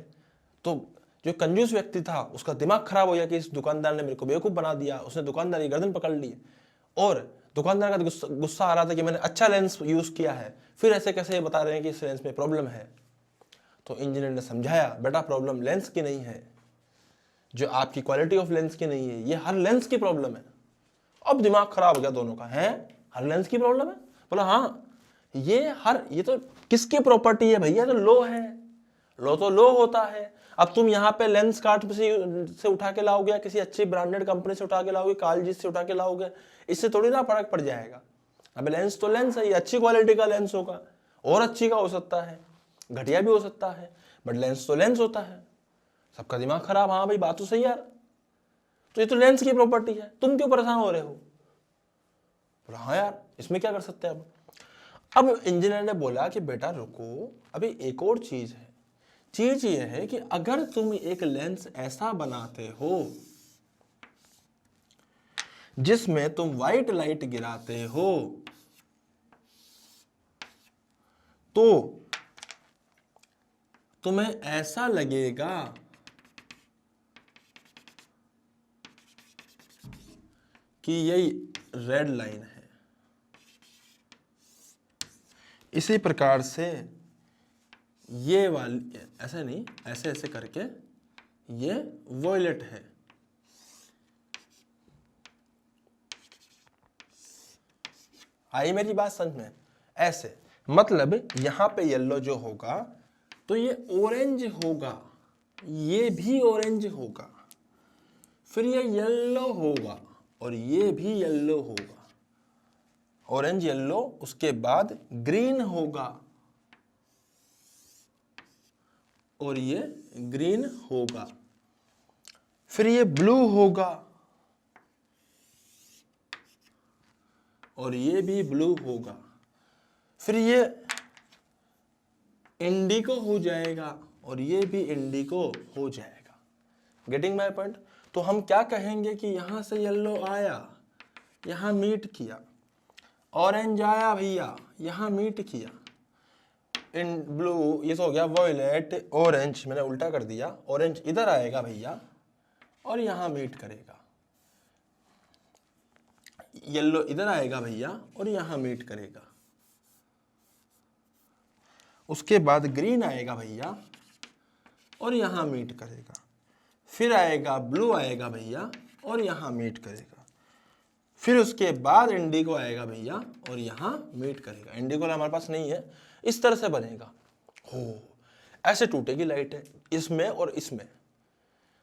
तो जो कंजूस व्यक्ति था उसका दिमाग खराब हो गया कि इस दुकानदार ने मेरे को बेवकूफ़ बना दिया। उसने दुकानदार की गर्दन पकड़ ली, और दुकानदार का गुस्सा आ रहा था कि मैंने अच्छा लेंस यूज़ किया है, फिर ऐसे कैसे बता रहे हैं कि इस लेंस में प्रॉब्लम है। तो इंजीनियर ने समझाया बेटा प्रॉब्लम लेंस की नहीं है, जो आपकी क्वालिटी ऑफ लेंस की नहीं है, ये हर लेंस की प्रॉब्लम है। अब दिमाग खराब हो गया दोनों का, है हर लेंस की प्रॉब्लम है? बोला हाँ, ये तो किसकी प्रॉपर्टी है भैया? तो लो है, लो तो लो होता है। अब तुम यहाँ पे लेंस कार्ट से उठा के लाओगे, किसी अच्छी ब्रांडेड कंपनी से उठा के लाओगे, कालजीत से उठा के लाओगे, इससे थोड़ी ना फर्क पड़ जाएगा। अब लेंस तो लेंस है, ये अच्छी क्वालिटी का लेंस होगा, और अच्छी का हो सकता है, घटिया भी हो सकता है, बट लेंस तो लेंस होता है। सबका दिमाग खराब, हाँ भाई बात तो सही यार, तो ये तो लेंस की प्रॉपर्टी है, तुम क्यों परेशान हो रहे हो? हाँ यार इसमें क्या कर सकते हैं। अब इंजीनियर ने बोला कि बेटा रुको, अभी एक और चीज है। चीज ये है कि अगर तुम एक लेंस ऐसा बनाते हो जिसमें तुम व्हाइट लाइट गिराते हो, तो तुम्हें ऐसा लगेगा कि यही रेड लाइन है। इसी प्रकार से ये वाली, ऐसे नहीं, ऐसे ऐसे करके ये वॉयलेट है। आई मेरी बात समझ में? ऐसे मतलब यहां पे येलो जो होगा तो ये ऑरेंज होगा, ये भी ऑरेंज होगा, फिर ये येलो होगा और ये भी येलो होगा, ऑरेंज येलो, उसके बाद ग्रीन होगा और ये ग्रीन होगा, फिर ये ब्लू होगा और ये भी ब्लू होगा, फिर ये इंडिगो हो जाएगा और ये भी इंडिगो हो जाएगा। Getting my point? तो हम क्या कहेंगे कि यहां से येलो आया, यहां मीट किया, ऑरेंज आया भैया, यहां मीट किया, इन ब्लू, ये तो हो गया वॉयलेट, ऑरेंज मैंने उल्टा कर दिया, ऑरेंज इधर आएगा भैया और यहां मीट करेगा, येलो इधर आएगा भैया और यहां मीट करेगा, उसके बाद ग्रीन आएगा भैया और यहां मीट करेगा, फिर आएगा ब्लू आएगा भैया और यहां मीट करेगा, फिर उसके बाद इंडिगो आएगा भैया और यहां मीट करेगा। इंडिगो हमारे पास नहीं है, इस तरह से बनेगा। हो, ऐसे टूटेगी लाइट है इसमें और इसमें।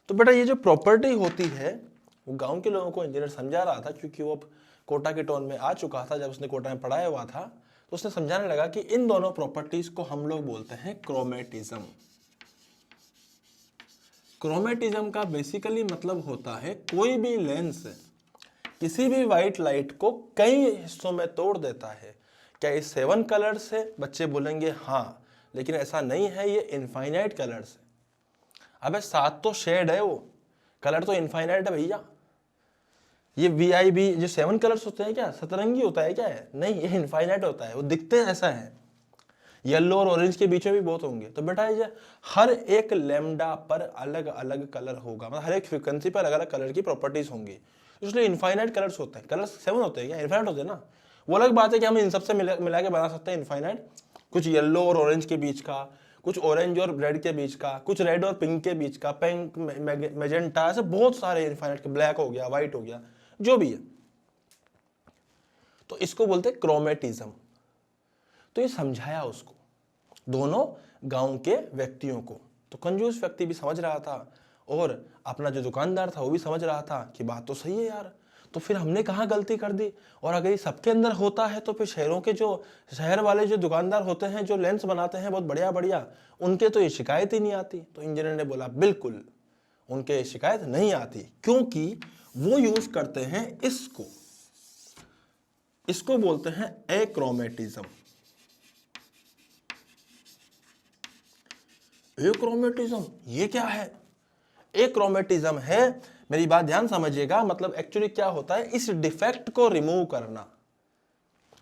तो बेटा ये जो प्रॉपर्टी होती है वो गांव के लोगों को इंजीनियर समझा रहा था, क्योंकि वो कोटा के टोन में आ चुका था, जब उसने कोटा में पढ़ाया हुआ था, तो उसने समझाने लगा कि इन दोनों प्रॉपर्टीज को हम लोग बोलते हैं क्रोमेटिज्म। क्रोमेटिज्म का बेसिकली मतलब होता है कोई भी लेंस किसी भी व्हाइट लाइट को कई हिस्सों में तोड़ देता है। क्या ये 7 कलर्स है? बच्चे बोलेंगे हाँ, लेकिन ऐसा नहीं है, ये इनफाइनाइट कलर्स है। अबे 7 तो शेड है, वो कलर तो इनफाइनाइट है भैया। ये VIB जो 7 कलर्स होते हैं क्या सतरंगी होता है क्या है? नहीं, ये इनफाइनाइट होता है, वो दिखते हैं ऐसा है। येलो और ऑरेंज के बीच में भी बहुत होंगे। तो बेटा ये हर एक लैम्डा पर अलग अलग कलर होगा, मतलब हर एक फ्रीक्वेंसी पर अलग अलग कलर की प्रॉपर्टीज होंगी, इसलिए इनफाइनाइट कलर्स होते हैं। कलर्स 7 होते हैं क्या? इनफाइनाइट होते हैं ना। वो अलग बात है कि हम इन सबसे मिला के बना सकते हैं इनफाइनाइट, कुछ येलो और ऑरेंज के बीच का, कुछ ऑरेंज और रेड के बीच का, कुछ रेड और पिंक के बीच का, पिंक मैजेंटा, ऐसे बहुत सारे इनफाइनाइट के, ब्लैक हो गया, व्हाइट हो गया, जो भी है। तो इसको बोलते हैं क्रोमेटिज्म। तो ये समझाया उसको, दोनों गांव के व्यक्तियों को। तो कंजूस व्यक्ति भी समझ रहा था और अपना जो दुकानदार था वो भी समझ रहा था कि बात तो सही है यार, तो फिर हमने कहाँ गलती कर दी। और अगर ये सबके अंदर होता है तो फिर शहर वाले जो दुकानदार होते हैं, जो लेंस बनाते हैं बहुत बढ़िया बढ़िया, उनके तो ये शिकायत ही नहीं आती। तो इंजीनियर ने बोला बिल्कुल उनके शिकायत नहीं आती, क्योंकि वो यूज करते हैं इसको बोलते हैं एक्रोमेटिज्म। एक्रोमेटिज्म ये क्या है? एक्रोमेटिज्म है, मेरी बात ध्यान समझिएगा, मतलब एक्चुअली क्या होता है, इस डिफेक्ट को रिमूव करना।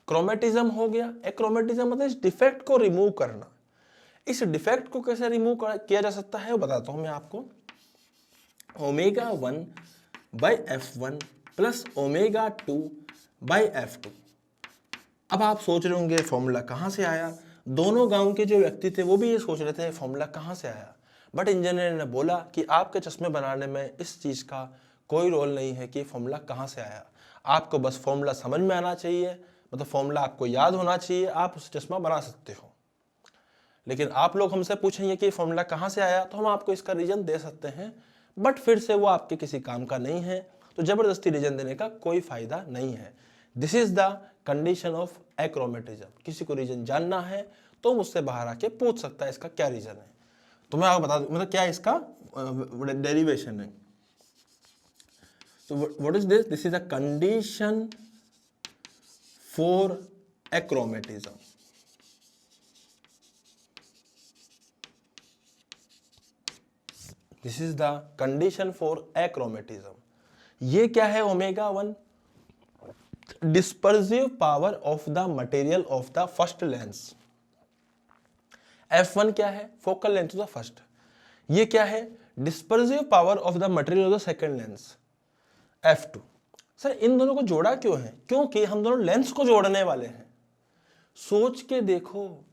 क्रोमेटिज्म हो गया, एक्रोमेटिज्म मतलब इस डिफेक्ट को रिमूव करना। इस डिफेक्ट को कैसे रिमूव किया जा सकता है वो बताता हूं मैं आपको। ω1/f1 plus ω2/f2। अब आप सोच रहे होंगे फॉर्मूला कहां से आया? दोनों गांव के जो व्यक्ति थे वो भी ये सोच रहे थे फॉर्मूला कहां से आया। बट इंजीनियर ने बोला कि आपके चश्मे बनाने में इस चीज का कोई रोल नहीं है कि फॉर्मूला कहां से आया, आपको बस फॉर्मूला समझ में आना चाहिए, मतलब फॉर्मूला आपको याद होना चाहिए, आप उस चश्मा बना सकते हो। लेकिन आप लोग हमसे पूछेंगे कि फॉर्मूला कहाँ से आया, तो हम आपको इसका रीजन दे सकते हैं, बट फिर से वो आपके किसी काम का नहीं है, तो जबरदस्ती रीजन देने का कोई फायदा नहीं है। This is the condition of achromatism. किसी को रीजन जानना है तो मुझसे बाहर आके पूछ सकता है इसका क्या रीजन है, तो मैं आपको बता दूं मतलब क्या इसका डेरिवेशन है। तो what is this? This is a condition for achromatism. This is the condition for achromatism. ये क्या है? Omega 1 dispersive power of the material of the first lens. F1 क्या है? Focal length of the first. ये क्या है? Dispersive power of the material of the second lens F2। Sir इन दोनों को जोड़ा क्यों है? क्योंकि हम दोनों लेंस को जोड़ने वाले हैं। सोच के देखो,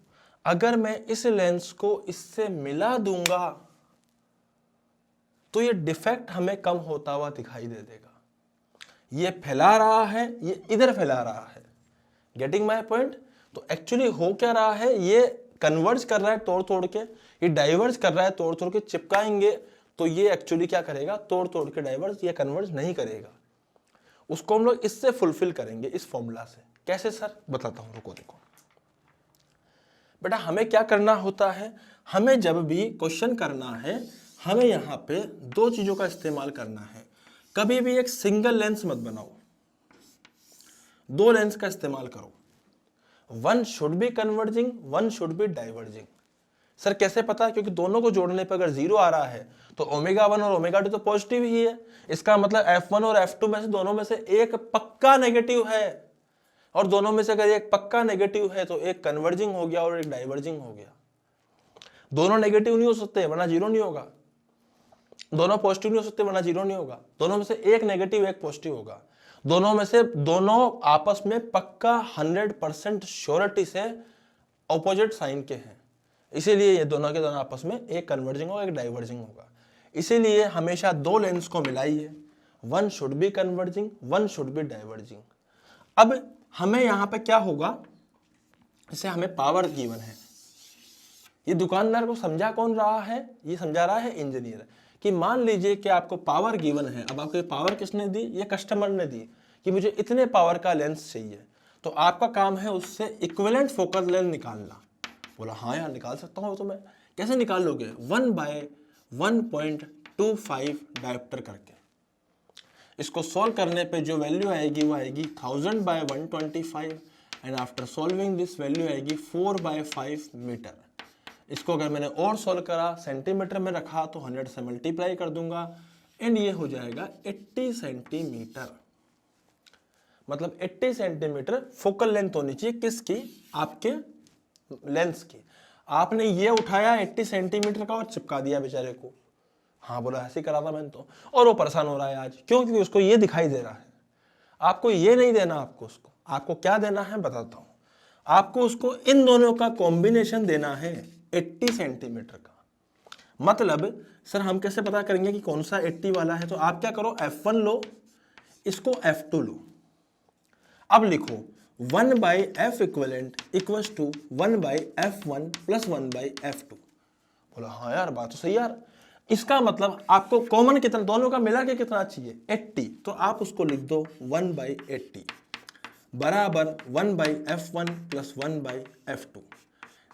अगर मैं इस लेंस को इससे मिला दूंगा तो ये डिफेक्ट हमें कम होता हुआ दिखाई दे देगा। ये फैला रहा है, ये इधर फैला रहा है। Getting my point? तो एक्चुअली हो क्या रहा है, ये कन्वर्ज कर रहा है तोड़ तोड़ के, ये डाइवर्ज कर रहा है तोड़ तोड़ के। चिपकाएंगे तो ये एक्चुअली क्या करेगा? तोड़ तोड़ के डाइवर्ज, ये कन्वर्ज नहीं करेगा। उसको हम लोग इससे फुलफिल करेंगे, इस फॉर्मूला से। कैसे सर? बताता हूं, रुको देखो बेटा। हमें क्या करना होता है, हमें जब भी क्वेश्चन करना है, हमें यहां पे दो चीजों का इस्तेमाल करना है। कभी भी एक सिंगल लेंस मत बनाओ, दो लेंस का इस्तेमाल करो। One should be converging, one should be diverging. Sir कैसे पता? क्योंकि दोनों को जोड़ने पर अगर 0 आ रहा है तो ओमेगा 1 और ओमेगा 2 तो पॉजिटिव ही है। इसका मतलब F1 और F2 में से दोनों में से एक पक्का नेगेटिव है, और दोनों में से अगर एक पक्का नेगेटिव है तो एक कन्वर्जिंग हो गया और एक डाइवर्जिंग हो गया। दोनों नेगेटिव नहीं हो सकते वरना 0 नहीं होगा, दोनों पॉजिटिव नहीं हो सकते वरना 0 नहीं होगा। दोनों में से एक नेगेटिव एक पॉजिटिव होगा। दोनों में से दोनों आपस में पक्का 100% श्योरिटी से ऑपोजिट साइन के हैं, इसीलिए ये दोनों के दोनों आपस में एक कन्वर्जिंग होगा, एक डाइवर्जिंग होगा। इसीलिए हमेशा दो लेंस को मिलाइए, one should be converging, one should be diverging. अब हमें यहां पे क्या होगा, जैसे हमें पावर गिवन है, ये दुकानदार को समझा कौन रहा है? ये समझा रहा है इंजीनियर, कि मान लीजिए कि आपको पावर गिवन है। अब आपको ये पावर किसने दी? ये कस्टमर ने दी कि मुझे इतने पावर का लेंस चाहिए, तो आपका काम है उससे इक्विवेलेंट फोकल लेंथ निकालना। बोला हाँ यार निकाल सकता हूँ। तो मैं कैसे निकाल लोगे? 1/1.25 डायोप्टर करके। इसको सॉल्व करने पे जो वैल्यू आएगी वो आएगी 1000/125, and after solving this value आएगी 4/5 मीटर। इसको अगर मैंने और सॉल्व करा, सेंटीमीटर में रखा, तो 100 से मल्टीप्लाई कर दूंगा, एंड ये हो जाएगा 80 सेंटीमीटर। मतलब 80 सेंटीमीटर फोकल लेंथ होनी चाहिए किसकी? आपके लेंस की। आपने ये उठाया 80 सेंटीमीटर का और चिपका दिया बेचारे को। हाँ बोला ऐसे ही करा था मैंने तो, और वो परेशान हो रहा है आज। क्यों? क्योंकि उसको ये दिखाई दे रहा है। आपको ये नहीं देना, आपको क्या देना है बताता हूं। आपको उसको इन दोनों का कॉम्बिनेशन देना है 80 सेंटीमीटर का। मतलब सर हम कैसे पता करेंगे कि कौन सा 80 वाला है? तो आप क्या करो, F1 लो, इसको F2 लो। अब लिखो 1/F equivalent equals to 1/F1 plus 1/F2। बोला हाँ यार बात तो सही यार। इसका मतलब आपको कॉमन कितना, दोनों का मिला के कितना चाहिए? 80। तो आप उसको लिख दो 1/80 बराबर 1/F1 plus 1/F2।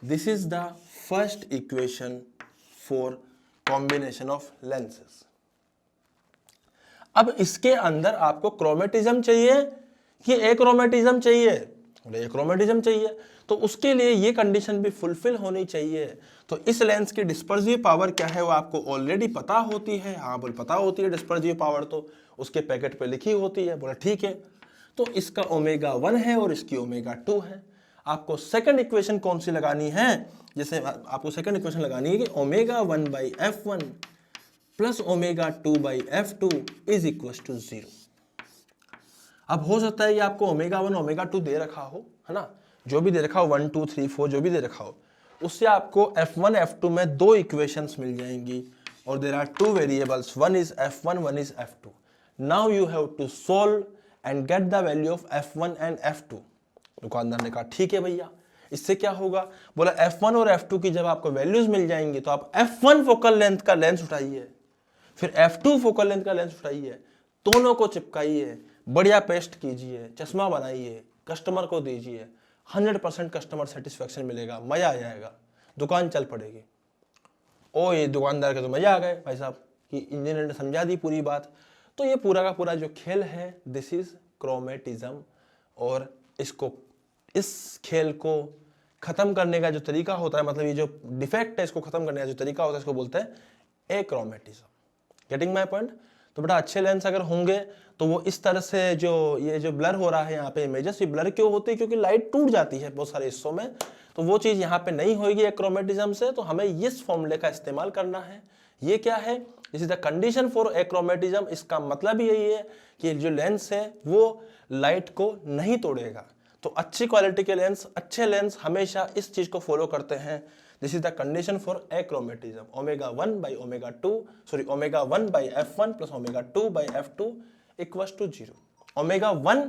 This is the first equation for combination of lenses. अब इसके अंदर आपको क्रोमेटिज्म चाहिए कि एक्रोमेटिज्म चाहिए? एक्रोमेटिज्म चाहिए, तो उसके लिए ये कंडीशन भी फुलफिल होनी चाहिए। तो इस लेंस की डिस्पर्सिव पावर क्या है वो आपको ऑलरेडी पता होती है। हाँ बोल पता होती है डिस्पर्सिव पावर, तो उसके पैकेट पे लिखी होती है। बोला ठीक है, तो इसका ओमेगा 1 है और इसकी ओमेगा 2 है। आपको सेकंड इक्वेशन कौन सी लगानी है? जैसे आपको सेकंड इक्वेशन लगानी है कि omega 1/F1 plus omega 2/F2 is equal to 0। अब हो सकता है कि आपको ओमेगा 1 ओमेगा 2 दे रखा हो, है ना, जो भी दे रखा हो 1 2 3 4 जो भी दे रखा हो, उससे आपको F1 F2 में दो इक्वेशंस मिल जाएंगी, और there are two variables, one is F1 one is F2। Now you have to solve and get the value of F1 and F2। दुकानदार ने कहा ठीक है भैया। इससे क्या होगा, बोला F1 और F2 की जब आपको वैल्यूज मिल जाएंगी तो आप F1 फोकल लेंथ का लेंस उठाइए, फिर F2 फोकल लेंथ का लेंस उठाइए, दोनों को चिपकाइए, बढ़िया पेस्ट कीजिए, चश्मा बनाइए, कस्टमर को दीजिए, 100% कस्टमर सेटिस्फेक्शन मिलेगा, मजा आ जाएगा, दुकान चल पड़ेगी। ओ ये दुकानदार के तो मजा आ गए भाई साहब कि इंजीनियर ने समझा दी पूरी बात। तो ये पूरा का पूरा जो खेल है दिस इज क्रोमेटिज्म, और इसको इस खेल को खत्म करने का जो तरीका होता है, मतलब ये जो डिफेक्ट है इसको खत्म करने का जो तरीका होता है इसको बोलते हैं एक्रोमेटिज्म। Getting my point. तो बेटा अच्छे लेंस अगर होंगे तो वो इस तरह से जो ये जो ब्लर हो रहा है यहाँ पे इमेजेस, ये ब्लर क्यों होती है, क्योंकि लाइट टूट जाती है बहुत सारे हिस्सों में, तो वो चीज यहाँ पे नहीं होगी एक्रोमेटिज्म से। तो हमें इस फॉर्मूले का इस्तेमाल करना है। ये क्या है, this is the condition for achromatism. इसका मतलब यही है कि जो लेंस है वो लाइट को नहीं तोड़ेगा। तो अच्छी क्वालिटी के लेंस, अच्छे लेंस हमेशा इस चीज को फॉलो करते हैं। This is the condition for achromatism. Omega 1 by omega 2 sorry omega 1 by f1 plus omega 2 by f2 equals to 0। Omega 1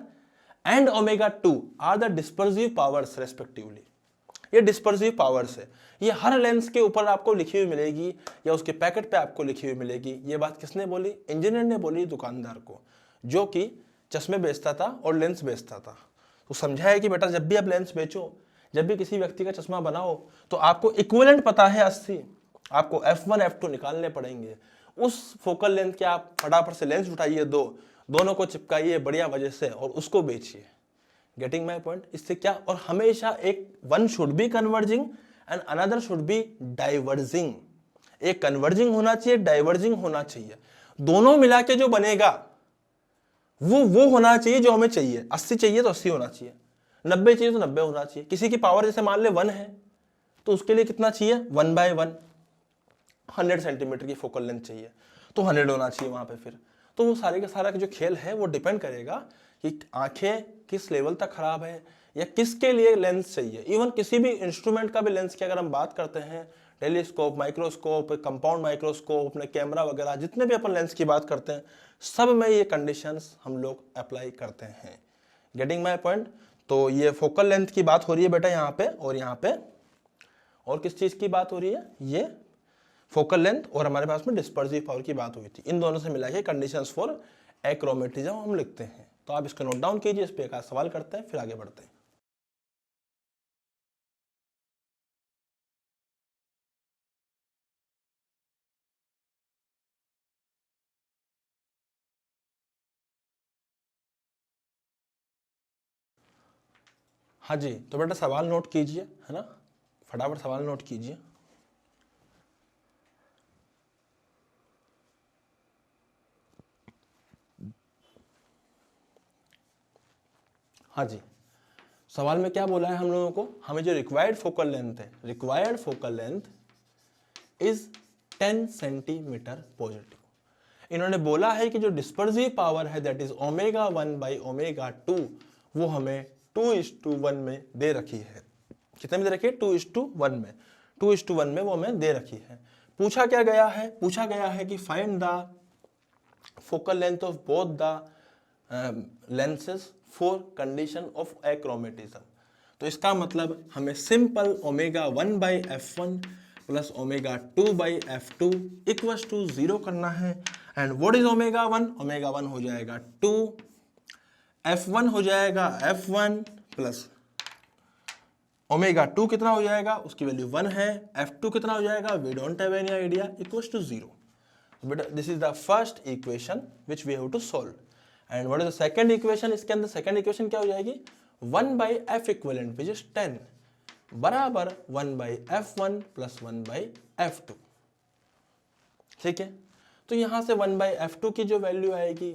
and omega 2 are the dispersive powers respectively. ये dispersive powers है, ये हर lens के ऊपर आपको लिखी हुई मिलेगी या उसके पैकेट पे आपको लिखी हुई मिलेगी। ये बात किसने बोली, इंजीनियर ने बोली दुकानदार को, जो कि चश्मे बेचता था और लेंस बेचता था। तो समझाया कि बेटा जब भी आप लेंस बेचो, जब भी किसी व्यक्ति का चश्मा बनाओ, तो आपको इक्विवेलेंट पता है 80, आपको F1 F2 निकालने पड़ेंगे। उस फोकल लेंथ के आप फटाफट से लेंस उठाइए, दोनों को चिपकाइए बढ़िया वजह से और उसको बेचिए। Getting my point. इससे क्या, और हमेशा एक one should be converging and another should be diverging. एक कन्वर्जिंग होना चाहिए, डाइवर्जिंग होना चाहिए, दोनों मिला के जो बनेगा वो होना चाहिए जो हमें चाहिए। 80 चाहिए तो 80 होना चाहिए, 90 चाहिए तो 90 होना चाहिए। किसी की पावर जैसे मान ले 1 है तो उसके लिए कितना चाहिए, 1/1 100 सेंटीमीटर की फोकल लेंथ चाहिए तो 100 होना चाहिए वहां पे। फिर तो वो सारे का सारा जो खेल है वो डिपेंड करेगा कि आंखें किस लेवल तक खराब है या किसके लिए लेंस चाहिए। इवन किसी भी इंस्ट्रूमेंट का भी लेंस की अगर हम बात करते हैं, टेलीस्कोप, माइक्रोस्कोप, कंपाउंड माइक्रोस्कोप, अपने कैमरा वगैरह, जितने भी अपन लेंस की बात करते हैं, सब में ये कंडीशंस हम लोग अप्लाई करते हैं। Getting my point. तो ये फोकल लेंथ की बात हो रही है बेटा यहाँ पे, और यहाँ पे और किस चीज की बात हो रही है, ये फोकल लेंथ और हमारे पास में डिस्पर्सिव पावर की बात हुई थी। इन दोनों से मिला के कंडीशंस फॉर एक्रोमेटिज्म हम लिखते हैं। तो आप इसको नोट डाउन कीजिए, इस पे एक सवाल करते हैं फिर आगे बढ़ते हैं। हाँ जी, तो बेटा सवाल नोट कीजिए, है ना, फटाफट सवाल नोट कीजिए। हाँ जी, सवाल में क्या बोला है हम लोगों को, हमें जो रिक्वायर्ड फोकल लेंथ है, required focal length is 10 centimetre positive. इन्होंने बोला है कि जो डिस्पर्सिव पावर है that is omega 1 by omega 2 वो हमें 2:1 में दे रखी है। कितने में दे रखी है, 2:1 में, 2:1 में वो हमें दे रखी है। पूछा क्या गया है, पूछा गया है कि find the focal length of both the lenses for condition of achromatism. तो इसका मतलब हमें simple omega 1 by f1 plus omega 2 by f2 equals to 0 करना है। And what is omega 1, omega 1 हो जाएगा 2, f1 हो जाएगा f1 प्लस ओमेगा 2 कितना हो जाएगा, उसकी वैल्यू 1 है, f2 कितना हो जाएगा, we don't have any idea, equals to 0। बेटा this is the first equation which we have to solve. And what is the second equation, इसके अंदर सेकंड इक्वेशन क्या हो जाएगी, 1 by f equivalent which is 10 बराबर 1 by f1 plus 1 by f2। ठीक है, तो यहां से 1 by f2 की जो वैल्यू आएगी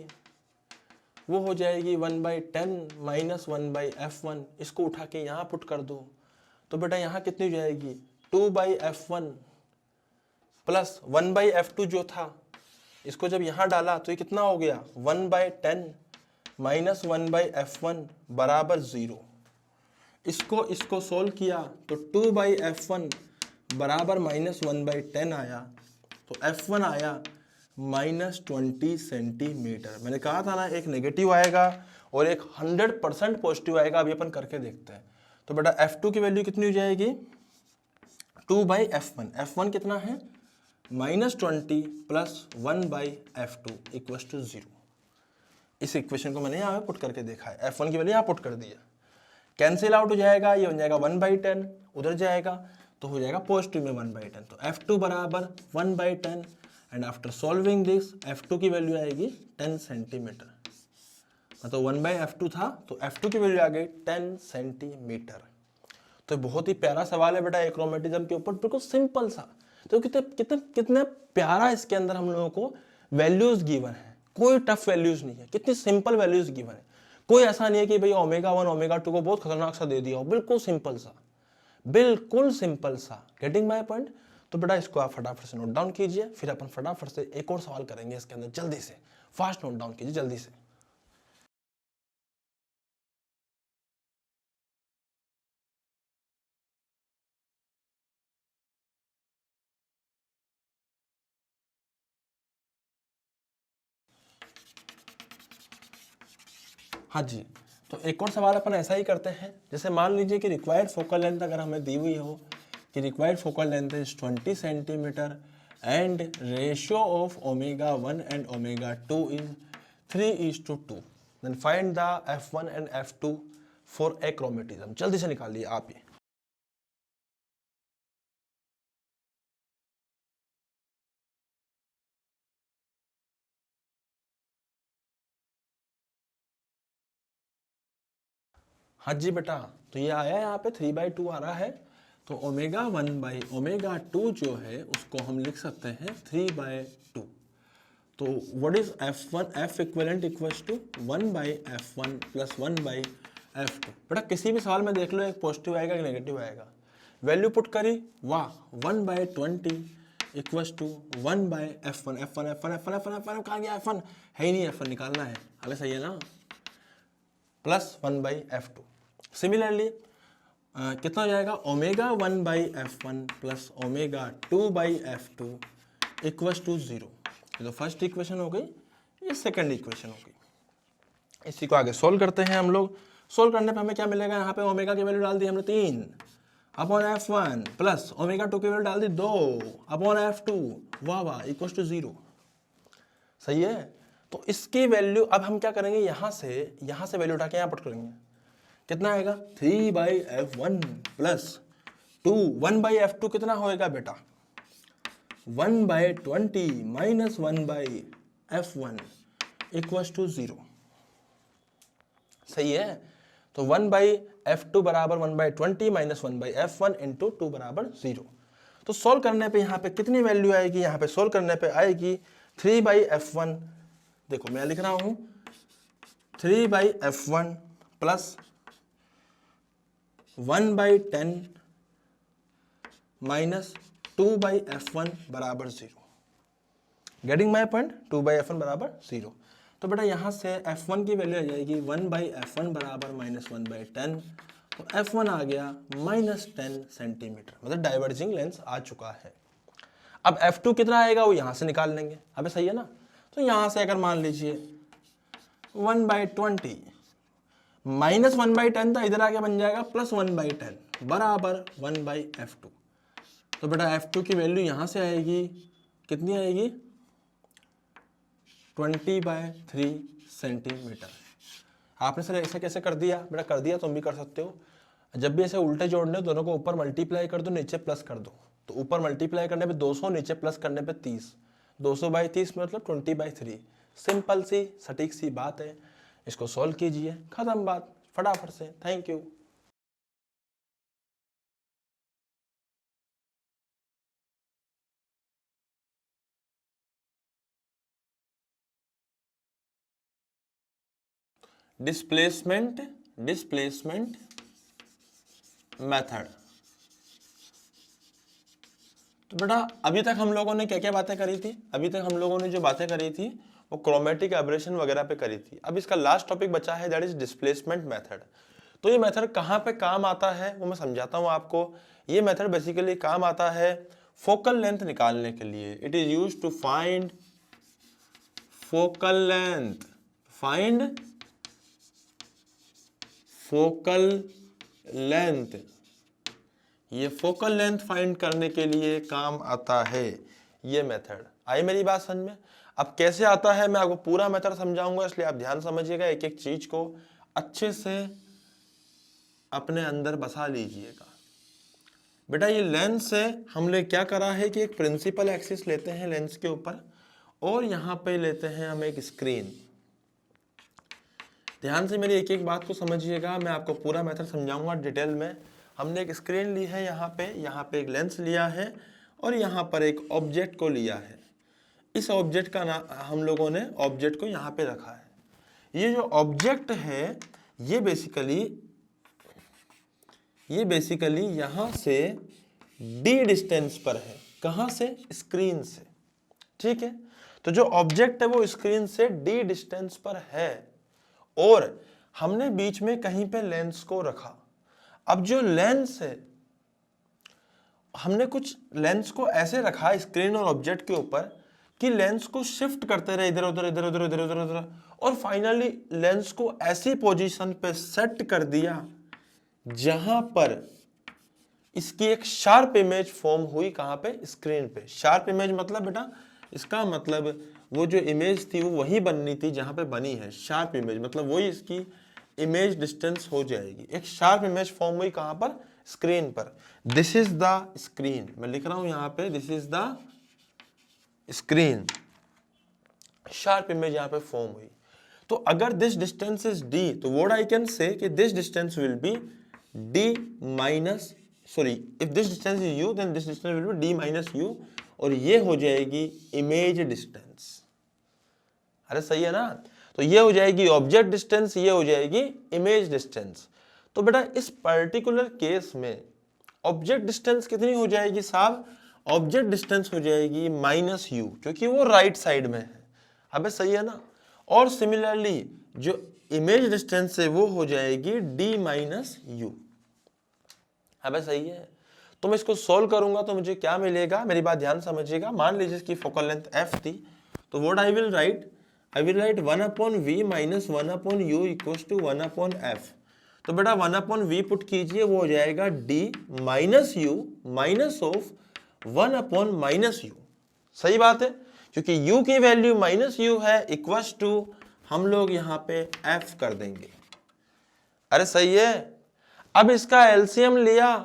वो हो जाएगी 1 by 10 माइनस 1 by f1। इसको उठा के यहां पुट कर दो तो बेटा यहां कितनी हो जाएगी, 2 by f1 plus 1 by f2 जो था, इसको जब यहां डाला तो ये कितना हो गया, 1 by 10 माइनस 1 by f1 बराबर 0। इसको सोल्व किया तो 2 by f1 बराबर माइनस 1 by 10 आया, तो f1 आया -20 सेंटीमीटर। मैंने कहा था ना एक नेगेटिव आएगा और एक 100% पॉजिटिव आएगा। अभी अपन करके देखते हैं। तो बेटा F2 की वैल्यू कितनी हो जाएगी 2/F1। F1 कितना है -20 प्लस 1/F2 इक्वल टू 0। इस इक्वेशन को मैंने यहाँ पे पुट करके देखा है। F1 की वैल्यू यहाँ पुट कर दिया, कैंसिल आउट हो जाएगा, ये बन जाएगा 1/10, उधर जाएगा तो हो जाएगा पॉजिटिव में 1/10। तो F2 बराबर 1/10 and after solving this F2 की वैल्यू आएगी 10 सेंटीमीटर। मतलब 1/F2 था तो F2 की वैल्यू आ गई 10 सेंटीमीटर। तो बहुत ही प्यारा सवाल है बेटा एक्रोमेटिज्म के ऊपर, बिल्कुल सिंपल सा। तो कितने प्यारा इसके अंदर हम लोगों को वैल्यूज गिवन है, कोई टफ वैल्यूज नहीं है, कितनी सिंपल वैल्यूज गिवन है। कोई ऐसा नहीं है कि भाई ओमेगा 1 ओमेगा 2 को बहुत खतरनाक सा दे दिया हो, बिल्कुल सिंपल सा, बिल्कुल सिंपल सा। Getting my point. तो बेटा इसको आप फटाफट से नोट डाउन कीजिए, फिर अपन फटाफट से एक और सवाल करेंगे इसके अंदर। जल्दी से फास्ट नोट डाउन कीजिए जल्दी से। हाँ जी, तो एक और सवाल अपन ऐसा ही करते हैं। जैसे मान लीजिए कि रिक्वायर्ड फोकल लेंथ अगर हमें दी हुई हो कि required focal length is 20 centimetre and ratio of omega 1 and omega 2 is 3:2, then find the F1 and F2 for achromatism. जल्दी से निकालिए आप ये। हाँ जी बेटा, तो ये आया यहाँ पे 3/2 आ रहा है। तो ओमेगा 1/ओमेगा 2 जो है उसको हम लिख सकते हैं 3/2। तो what is F1 F equivalent equals to 1/F1 plus 1/F2। बेटा किसी भी सवाल में देख लो एक पॉजिटिव आएगा कि नेगेटिव आएगा। वैल्यू पुट करी, वाह 1/20 इक्वल्स टू 1/F1। F1 कहाँ गया F1? है ही नहीं, F1 निकालना है हमें, सही है ना, प्लस 1/F2। सिमिलरली कितना हो जाएगा omega 1/F1 plus omega 2/F2 equals to 0। ये तो फर्स्ट इक्वेशन हो गई, ये सेकंड इक्वेशन हो गई। इसी को आगे सोल्व करते हैं हम लोग। सोल्व करने पे हमें क्या मिलेगा, यहाँ पे ओमेगा की वैल्यू डाल दी हमने 3/F1 प्लस ओमेगा 2 की वैल्यू डाल दी 2/F2, वाह वाह इक्वल्स टू 0। सही है। तो इसकी वैल्यू अब हम क्या करेंगे, यहाँ से वैल्यू उठा के यहाँ पुट करेंगे। कितना आएगा 3/F1 प्लस 1/F2 कितना होएगा बेटा 1/20 माइनस 1/F1 इक्वल्स टू 0। सही है। तो 1/F2 बराबर 1/20 माइनस 1/F1 इंटू 2 बराबर 0। तो सोल्व करने पे यहाँ पे कितनी वैल्यू आएगी, यहाँ पे सोल्व करने पे आएगी 3/F1। देखो मैं लिख रहा हूं 3/F1 प्लस 1/10 माइनस 2/F1 बराबर 0। गेटिंग माई पॉइंट, 2/F1 बराबर 0। तो बेटा यहाँ से F1 की वैल्यू आ जाएगी 1/F1 बराबर माइनस 1/10। तो F1 आ गया -10 सेंटीमीटर, मतलब डाइवर्जिंग लेंस आ चुका है। अब F2 कितना आएगा वो यहाँ से निकाल लेंगे, अबे सही है ना। तो यहाँ से अगर मान लीजिए 1/20 माइनस 1/10 था, इधर आके बन जाएगा प्लस 1/10 बराबर 1/F2। तो बेटा F2 की वैल्यू यहाँ से आएगी, कितनी आएगी 20/3 सेंटीमीटर। आपने सर ऐसे कैसे कर दिया, बेटा कर दिया तुम भी कर सकते हो। जब भी ऐसे उल्टे जोड़ने दोनों को ऊपर मल्टीप्लाई कर दो नीचे प्लस कर दो। तो ऊपर मल्टीप्लाई करने पे 200, नीचे प्लस करने पे 30, 200/30 मतलब 20/3। सिंपल सी सटीक सी बात है। इसको सॉल्व कीजिए, खत्म बात फटाफट से। Thank you. Displacement method. तो बेटा अभी तक हम लोगों ने क्या क्या बातें करी थी, अभी तक हम लोगों ने जो बातें करी थी वो क्रोमेटिक एब्रेशन वगैरह पे करी थी। अब इसका लास्ट टॉपिक बचा है, दैट इज डिस्प्लेसमेंट मेथड। तो ये मेथड कहाँ पे काम आता है वो मैं समझाता हूँ आपको। ये मेथड बेसिकली काम आता है फोकल लेंथ निकालने के लिए। It is used to find focal length, find focal length, ये फोकल लेंथ फाइंड करने के लिए काम आता है ये मेथड। आई मेरी बात समझ में? अब कैसे आता है मैं आपको पूरा मेथड समझाऊंगा, इसलिए आप ध्यान समझिएगा, एक एक चीज को अच्छे से अपने अंदर बसा लीजिएगा। बेटा ये लेंस से हमने क्या करा है कि एक प्रिंसिपल एक्सिस लेते हैं लेंस के ऊपर, और यहाँ पे लेते हैं हम एक स्क्रीन। ध्यान से मेरी एक एक बात को समझिएगा, मैं आपको पूरा मेथड समझाऊंगा डिटेल में। हमने एक स्क्रीन ली है, यहाँ पे एक लेंस लिया है, और यहाँ पर एक ऑब्जेक्ट को लिया है। इस ऑब्जेक्ट का नाम हम लोगों ने ऑब्जेक्ट को यहाँ पे रखा है। ये जो ऑब्जेक्ट है ये बेसिकली यहाँ से d डिस्टेंस पर है। कहाँ से? स्क्रीन से। ठीक है, तो जो ऑब्जेक्ट है वो स्क्रीन से d डिस्टेंस पर है, और हमने बीच में कहीं पे लेंस को रखा। अब जो लेंस है, हमने कुछ लेंस को ऐसे रखा स्क्रीन और ऑब्जेक्ट के ऊपर कि लेंस को शिफ्ट करते रहे इधर उधर इधर उधर इधर उधर उधर, और फाइनली लेंस को ऐसी पोजीशन पे सेट कर दिया जहां पर इसकी एक शार्प इमेज फॉर्म हुई। कहां पे? स्क्रीन पे। शार्प इमेज मतलब बेटा, इसका मतलब वो जो इमेज थी वो वही बननी थी जहां पे बनी है। शार्प इमेज मतलब वही इसकी इमेज डिस्टेंस हो जाएगी। एक शार्प इमेज फॉर्म हुई कहां पर? स्क्रीन पर। दिस इज द स्क्रीन, मैं लिख रहा हूं यहां पे, this is the screen. Sharp image यहां पे फॉर्म हुई। तो अगर दिस डिस्टेंस इज d, तो व्हाट आई कैन से कि this distance will be d minus, sorry, if this distance is u then this distance will be d minus u, और ये हो जाएगी इमेज डिस्टेंस। अरे सही है ना? तो ये हो जाएगी ऑब्जेक्ट डिस्टेंस, ये हो जाएगी इमेज डिस्टेंस। तो बेटा इस पर्टिकुलर केस में ऑब्जेक्ट डिस्टेंस कितनी हो जाएगी साहब? ऑब्जेक्ट डिस्टेंस हो जाएगी माइनस यू, क्योंकि वो राइट साइड में है। अबे सही है ना? और सिमिलरली जो इमेज डिस्टेंस है वो हो जाएगी d माइनस यू। अबे सही है? तो मैं इसको सोल्व करूंगा तो मुझे क्या मिलेगा? मेरी बात ध्यान समझिएगा। मान लीजिए इसकी फोकल लेंथ f थी, तो what I will write? I will write 1/v minus 1/u equals to 1/f। तो बेटा 1/v पुट कीजिए, वो हो जाएगा d minus you minus of 1/-u। सही बात है, क्योंकि u की वैल्यू माइनस यू है, इक्वल्स टू हम लोग यहाँ पे f कर देंगे। अरे सही है? अब इसका एलसीएम लिया,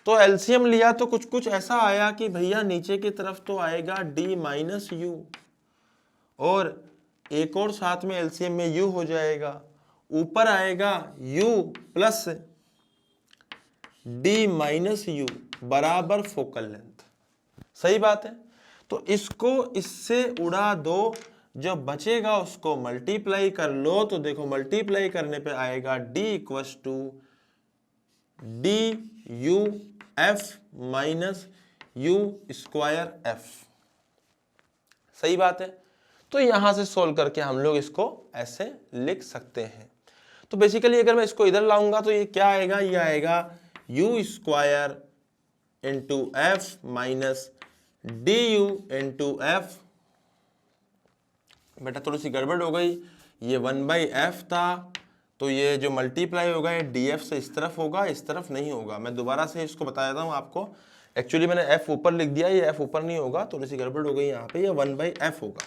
तो एलसीएम लिया तो कुछ कुछ ऐसा आया कि भैया नीचे की तरफ तो आएगा d माइनस यू, और एक और साथ में एलसीएम में u हो जाएगा, ऊपर आएगा u plus d minus you बराबर फोकल लेंथ। सही बात है? तो इसको इससे उड़ा दो, जो बचेगा उसको मल्टीप्लाई कर लो। तो देखो मल्टीप्लाई करने पे आएगा d equals to D U F minus U square F. सही बात है? तो यहां से सोल्व करके हम लोग इसको ऐसे लिख सकते हैं। तो बेसिकली अगर मैं इसको इधर लाऊंगा तो ये क्या आएगा? ये आएगा U square into F minus D you into F. बेटा थोड़ी सी गड़बड़ हो गई, ये 1/f था, तो ये जो मल्टीप्लाई होगा ये df से इस तरफ होगा, इस तरफ नहीं होगा। मैं दोबारा से इसको बता देता हूँ आपको। एक्चुअली मैंने f ऊपर लिख दिया, ये f ऊपर नहीं होगा, थोड़ी सी गड़बड़ हो गई यहाँ पे, ये 1/f होगा।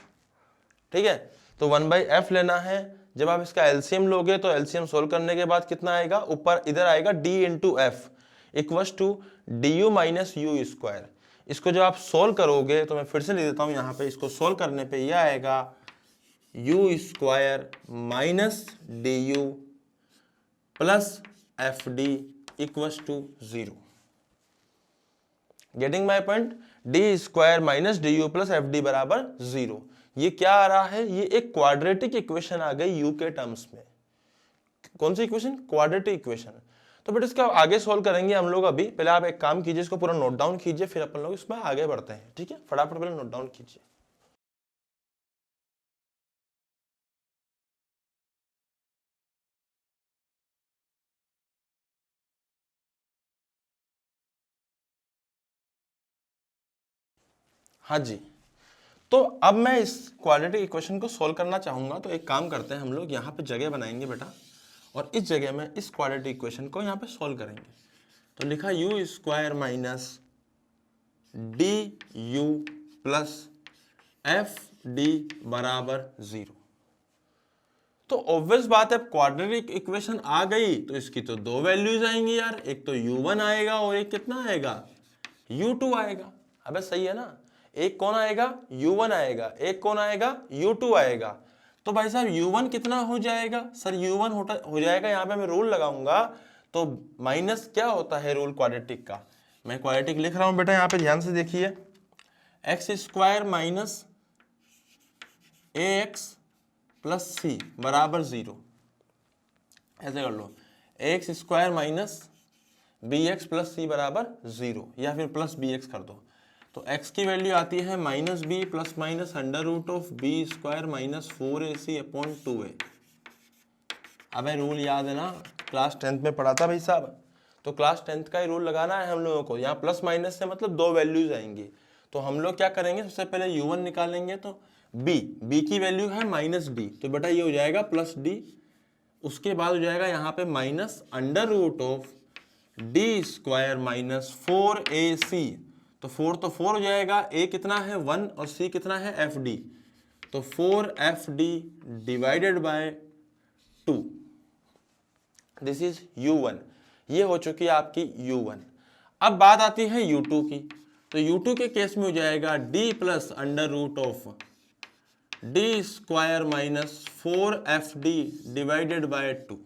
ठीक है, तो 1/f लेना है। जब आप इसका एलसीएम लोगे तो एलसीएम सोल्व करने के बाद कितना आएगा? ऊपर इधर आएगा d into F equals to D U minus U square. इसको जब आप सोल्व करोगे तो मैं फिर से लिख देता हूँ यहाँ पे, इसको सोल्व करने पे यह आएगा U square minus D U plus F D equals to 0। Getting my point? D square minus D U plus F D बराबर 0। ये क्या आ रहा है? ये एक क्वाड्रेटिक इक्वेशन आ गई यू के टर्म्स में। कौन सी इक्वेशन? Quadratic equation. तो बेटा इसका आगे सोल्व करेंगे हम लोग। अभी पहले आप एक काम कीजिए, इसको पूरा नोट डाउन कीजिए, फिर अपन लोग इसमें आगे बढ़ते हैं। ठीक है, फटाफट पहले नोट डाउन कीजिए। हाँ जी, तो अब मैं इस क्वाड्रेटिक इक्वेशन को सोल्व करना चाहूंगा। तो एक काम करते हैं हम लोग, यहाँ पे जगह बनाएंगे बेटा, और इस जगह में इस क्वाड्रेटिक इक्वेशन को यहाँ पे सॉल्व करेंगे। तो लिखा you square minus D U plus F D बराबर 0। तो ऑब्वियस बात है, क्वाड्रेटिक इक्वेशन आ गई तो इसकी तो दो वैल्यूज आएंगी यार, एक तो u1 आएगा और एक कितना आएगा, u2 आएगा। अबे सही है ना, एक कौन आएगा, u1 आएगा, एक कौन आएगा, u2 आएगा। तो भाई साहब u1 कितना हो जाएगा, सर u1 हो जाएगा, यहाँ पे मैं रूल लगाऊंगा तो माइनस क्या होता है रूल क्वाड्रेटिक का, मैं क्वाड्रेटिक लिख रहा हूं बेटा, यहाँ पे ध्यान से देखिए, X square minus A X plus C बराबर 0। ऐसे कर लो, X square minus B X plus C बराबर 0, या फिर प्लस बी एक्स कर दो। तो x की वैल्यू आती है minus B plus minus under root of B square minus 4ac upon 2a। अब रूल याद है ना, क्लास 10th में पढ़ा था भाई साहब। तो क्लास 10th का ही रूल लगाना है हम लोगों को। यहाँ प्लस माइनस से मतलब दो वैल्यूज आएंगी। तो हम लोग क्या करेंगे, सबसे पहले u1 निकालेंगे। तो b की वैल्यू है माइनस डी, तो बेटा ये हो जाएगा प्लस डी। उसके बाद हो जाएगा यहाँ पे minus under root of D square minus 4ac। तो 4 तो 4 हो जाएगा, a कितना है 1 और c कितना है एफ डी। तो 4fd divided by 2, this is u1। ये हो चुकी है आपकी u1। अब बात आती है u2 की। तो u2 के केस में हो जाएगा d plus under root of D square minus 4fd divided by 2।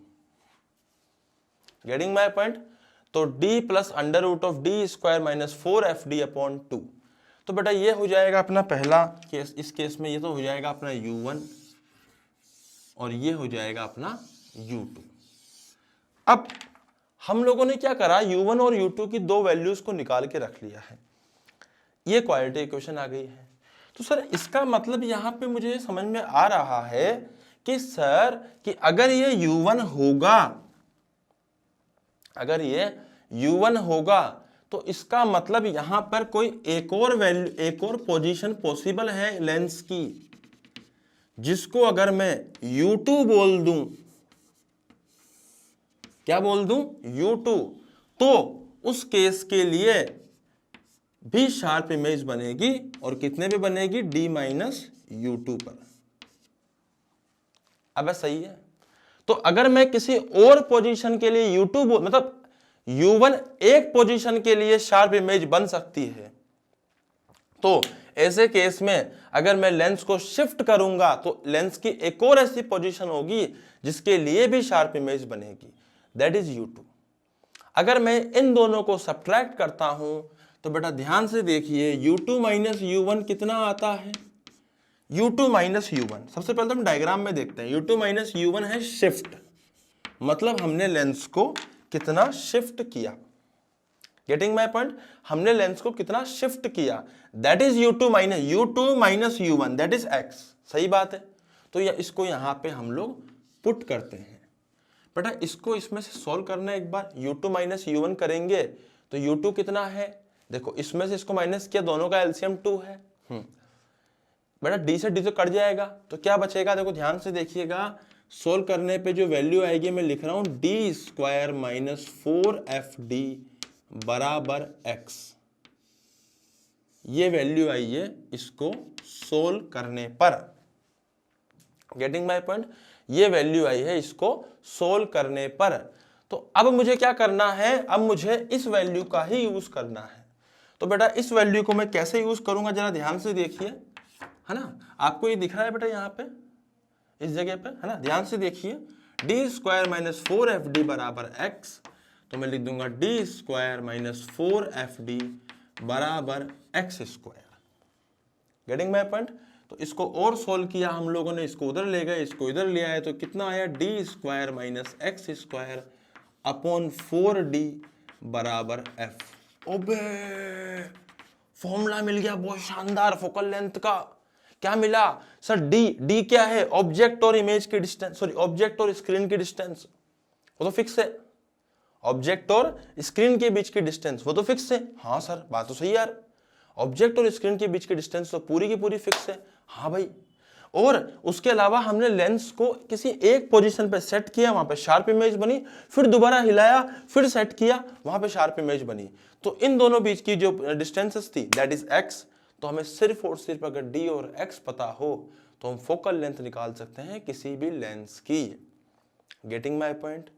Getting my point. तो d plus under root of D square minus 4fd upon 2। तो बेटा ये हो जाएगा अपना पहला केस। इस केस में ये तो हो जाएगा अपना u1 और ये हो जाएगा अपना u2। अब हम लोगों ने क्या करा, u1 और u2 की दो वैल्यूज को निकाल के रख लिया है। ये क्वाड्रेटिक इक्वेशन आ गई है। तो सर इसका मतलब यहाँ पे मुझे समझ में आ रहा है कि सर कि अगर ये u1 होगा, अगर ये u1 होगा तो इसका मतलब यहां पर कोई एक और वैल्यू, एक और पोजीशन पॉसिबल है लेंस की, जिसको अगर मैं u2 बोल दूं, क्या बोल दूं, u2, तो उस केस के लिए भी शार्प इमेज बनेगी। और कितने पे बनेगी, d माइनस u2 पर। अब सही है। तो अगर मैं किसी और पोजीशन के लिए u2 मतलब u1 एक पोजीशन के लिए शार्प इमेज बन सकती है, तो ऐसे केस में अगर मैं लेंस को शिफ्ट करूंगा तो लेंस की एक और ऐसी पोजीशन होगी जिसके लिए भी शार्प इमेज बनेगी, दैट इज u2। अगर मैं इन दोनों को सब्ट्रैक्ट करता हूं तो बेटा ध्यान से देखिए, u2 माइनस u1 कितना आता है, u2 माइनस u1। सबसे पहले तो हम डायग्राम में देखते हैं। u2 माइनस u1 है शिफ्ट, मतलब हमने लेंस को कितना शिफ्ट किया। गेटिंग माई पॉइंट, हमने लेंस को कितना शिफ्ट किया, that is u2 minus u1 that is x। सही बात है। तो इसको यहां पे हम लोग पुट करते हैं। बेटा इसको इसमें से सॉल्व करना है एक बार। u2 माइनस u1 करेंगे तो u2 कितना है, देखो इसमें से इसको माइनस किया, दोनों का एलसीएम 2 है। बेटा d से d तो कट जाएगा, तो क्या बचेगा, देखो ध्यान से देखिएगा। सोल्व करने पे जो वैल्यू आएगी, मैं लिख रहा हूं डी स्क्वायर माइनस 4fd बराबर x। ये वैल्यू आई है इसको सोल्व करने पर। गेटिंग माई पॉइंट, ये वैल्यू आई है इसको सोल्व करने पर। तो अब मुझे क्या करना है, अब मुझे इस वैल्यू का ही यूज करना है। तो बेटा इस वैल्यू को मैं कैसे यूज करूंगा, जरा ध्यान से देखिए, है ना। आपको ये दिख रहा है बेटा यहाँ पे इस जगह पे, है ना, ध्यान से देखिए। डी स्क्वायर माइनस 4fd बराबर x, तो मैं लिख दूंगा डी स्क्वायर माइनस 4fd बराबर x square. Getting my point. तो इसको और सोल्व किया हम लोगों ने, इसको उधर ले गए, इसको इधर ले आए, तो कितना आया, D square minus x square upon 4d बराबर f। ओबे फॉर्मूला मिल गया बहुत शानदार फोकल लेंथ का। क्या मिला सर, डी क्या है, ऑब्जेक्ट और इमेज की डिस्टेंस, सॉरी ऑब्जेक्ट और स्क्रीन की डिस्टेंस, वो तो फिक्स है। ऑब्जेक्ट और स्क्रीन के बीच की डिस्टेंस वो तो फिक्स है। हाँ सर बात तो सही यार, ऑब्जेक्ट और स्क्रीन के बीच की डिस्टेंस तो पूरी की पूरी फिक्स है। हाँ भाई, और उसके अलावा हमने लेंस को किसी एक पोजीशन पे सेट किया, वहां पे शार्प इमेज बनी, फिर दोबारा हिलाया, फिर सेट किया, वहां पे शार्प इमेज बनी। तो इन दोनों बीच की जो डिस्टेंसेस थी दैट इज x, तो हमें सिर्फ और सिर्फ अगर d और x पता हो तो हम फोकल लेंथ निकाल सकते हैं किसी भी लेंस की। Getting my point?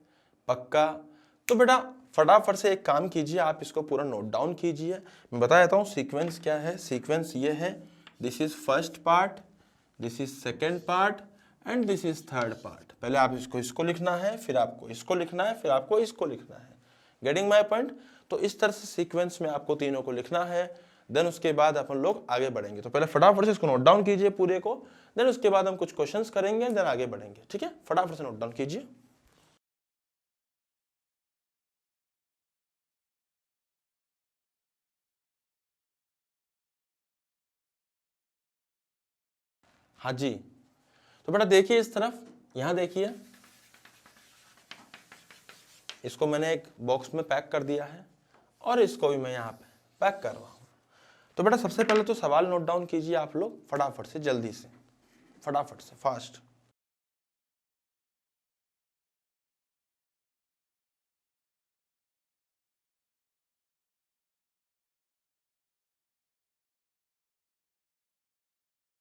पक्का? तो बेटा फटाफट से एक काम कीजिए, आप इसको पूरा नोट डाउन कीजिए। मैं बता देता हूँ सीक्वेंस क्या है। सीक्वेंस ये है, this is first part, this is second part and this is third part. पहले आप इसको लिखना है, फिर आपको इसको लिखना है, फिर आपको इसको लिखना है। Getting my point? तो इस तरह से सीक्वेंस में आपको तीनों को लिखना है, देन उसके बाद अपन लोग आगे बढ़ेंगे। तो पहले फटाफट से इसको नोट डाउन कीजिए पूरे को, देन उसके बाद हम कुछ क्वेश्चंस करेंगे, देन आगे बढ़ेंगे। ठीक है, फटाफट से नोट डाउन कीजिए। हाँ जी, तो बेटा देखिए इस तरफ, यहां देखिए, इसको मैंने एक बॉक्स में पैक कर दिया है और इसको भी मैं यहाँ पे पैक कर रहा हूँ। तो बेटा सबसे पहले तो सवाल नोट डाउन कीजिए आप लोग फटाफट से, जल्दी से, फटाफट से, फास्ट।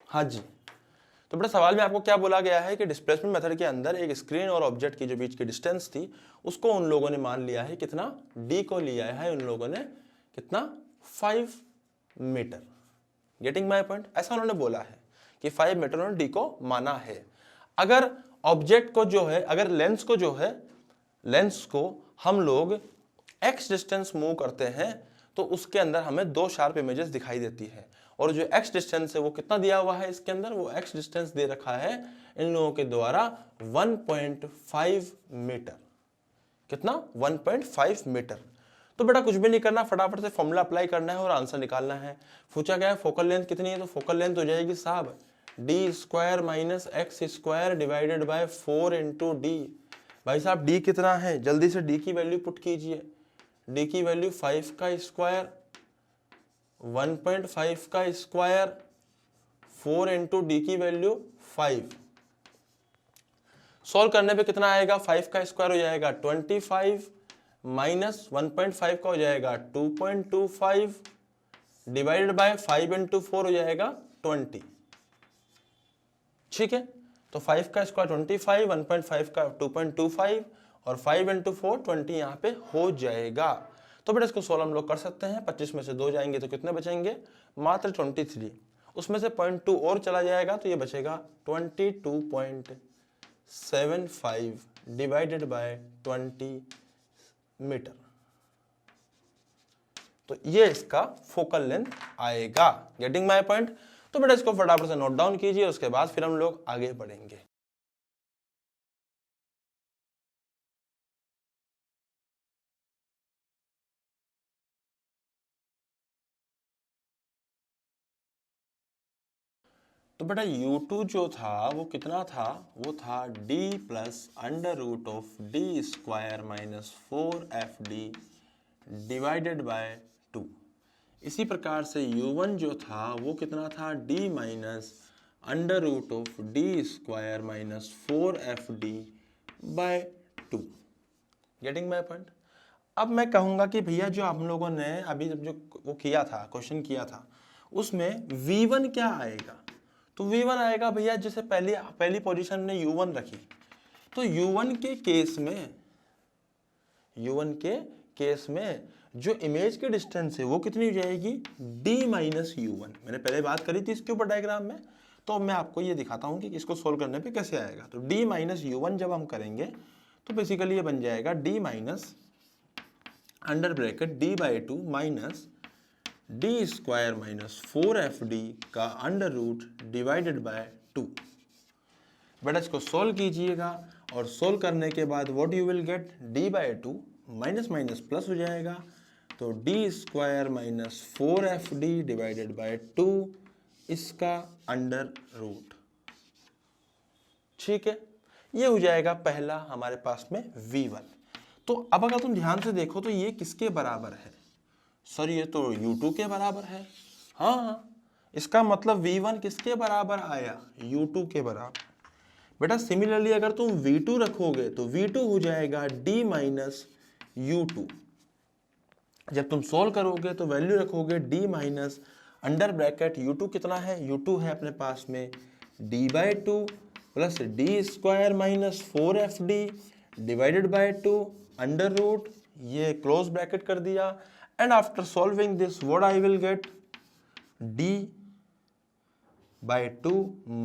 हाँ जी, तो बेटा सवाल में आपको क्या बोला गया है कि डिस्प्लेसमेंट मेथड के अंदर एक स्क्रीन और ऑब्जेक्ट की जो बीच की डिस्टेंस थी उसको उन लोगों ने मान लिया है कितना, d को लिया है उन लोगों ने कितना, 5 मीटर। Getting my point? ऐसा उन्होंने बोला है कि 5 मीटर उन्होंने d को माना है। अगर ऑब्जेक्ट को जो है, अगर लेंस को जो है, लेंस को हम लोग x डिस्टेंस मूव करते हैं तो उसके अंदर हमें 2 शार्प इमेजेस दिखाई देती है, और जो x डिस्टेंस है वो कितना दिया हुआ है इसके अंदर, वो x डिस्टेंस दे रखा है इन लोगों के द्वारा 1.5 मीटर। कितना? 1.5 मीटर। तो बेटा कुछ भी नहीं करना, फटाफट से फॉर्मूला अप्लाई करना है और आंसर निकालना है। पूछा गया है फोकल लेंथ कितनी है, तो फोकल लेंथ हो जाएगी साहब d square minus x square divided by 4 into D. भाई साहब d कितना है, जल्दी से d की वैल्यू पुट कीजिए। d की वैल्यू 5 का स्क्वायर, 1.5 का स्क्वायर, 4 इंटू डी की वैल्यू 5। सॉल्व करने पे कितना आएगा, 5 का स्क्वायर हो जाएगा 25 माइनस 1.5 का हो जाएगा 2.25 डिवाइडेड बाय 5 इंटू 4 हो जाएगा 20। ठीक है, तो 5 का स्क्वायर 25, 1.5 का 2.25 और 5 इंटू 4 20 यहाँ पे हो जाएगा। तो बेटा इसको सोल्व हम लोग कर सकते हैं। 25 में से 2 जाएंगे तो कितने बचेंगे, मात्र 23। उसमें से 0.2 और चला जाएगा तो ये बचेगा 22.75 डिवाइडेड बाय 20 मीटर। तो ये इसका फोकल लेंथ आएगा। Getting my point? तो बेटा इसको फटाफट से नोट डाउन कीजिए, उसके बाद फिर हम लोग आगे बढ़ेंगे। तो बेटा U2 जो था वो कितना था, वो था d plus under root of D square minus 4fd divided by 2। इसी प्रकार से U1 जो था वो कितना था, d minus under root of D square minus 4fd by 2। Getting my point? अब मैं कहूँगा कि भैया जो हम लोगों ने अभी जो वो किया था, क्वेश्चन किया था, उसमें V1 क्या आएगा, तो V1 आएगा भैया जैसे पहली पोजीशन में U1 रखी, तो U1 के केस में जो इमेज की डिस्टेंस है वो कितनी हो जाएगी, D माइनस U1। मैंने पहले बात करी थी इसके ऊपर डायग्राम में, तो मैं आपको ये दिखाता हूँ कि इसको सोल्व करने पे कैसे आएगा। तो D माइनस U1 जब हम करेंगे तो बेसिकली ये बन जाएगा D minus under bracket d by 2 minus D square minus 4fd का अंडर रूट डिवाइडेड बाय 2। बेटा इसको सोल्व कीजिएगा और सोल्व करने के बाद what you will get, d by 2 minus minus plus हो जाएगा, तो D square minus 4fd divided by 2 इसका अंडर रूट। ठीक है, ये हो जाएगा पहला हमारे पास में V1। तो अब अगर तुम ध्यान से देखो तो ये किसके बराबर है, सर ये तो U2 के बराबर है। हाँ, इसका मतलब V1 किसके बराबर आया, U2 के बराबर। बेटा सिमिलरली अगर तुम V2 रखोगे तो V2 हो जाएगा D माइनस U2। जब तुम सोल्व करोगे तो वैल्यू रखोगे D minus under bracket U2 कितना है, U2 है अपने पास में D/2 plus D square minus 4FD divided by 2 under root, ये क्लोज ब्रैकेट कर दिया। And after solving this what I will get, D/2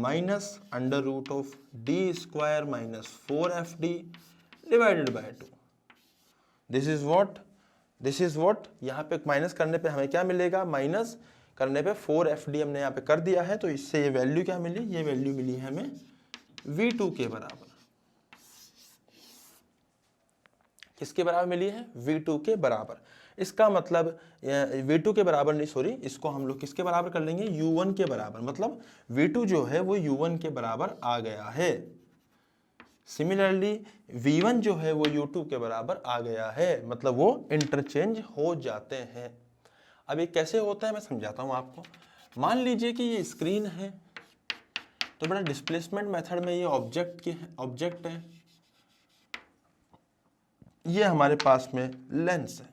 minus under root of D square minus 4FD divided by 2। This is what यहाँ पे minus करने पे हमें क्या मिलेगा, माइनस करने पे 4FD हमने यहाँ पे कर दिया है, तो इससे ये वैल्यू क्या मिली, ये वैल्यू मिली है हमें V2 के बराबर। किसके बराबर मिली है, V2 के बराबर। इसका मतलब V2 के बराबर नहीं, सॉरी, इसको हम लोग किसके बराबर कर लेंगे, U1 के बराबर। मतलब V2 जो है वो U1 के बराबर आ गया है। सिमिलरली V1 जो है वो U2 के बराबर आ गया है, मतलब वो इंटरचेंज हो जाते हैं। अब ये कैसे होता है मैं समझाता हूं आपको। मान लीजिए कि ये स्क्रीन है, तो बेटा डिस्प्लेसमेंट मेथड में ये ऑब्जेक्ट है, ये हमारे पास में लेंस है।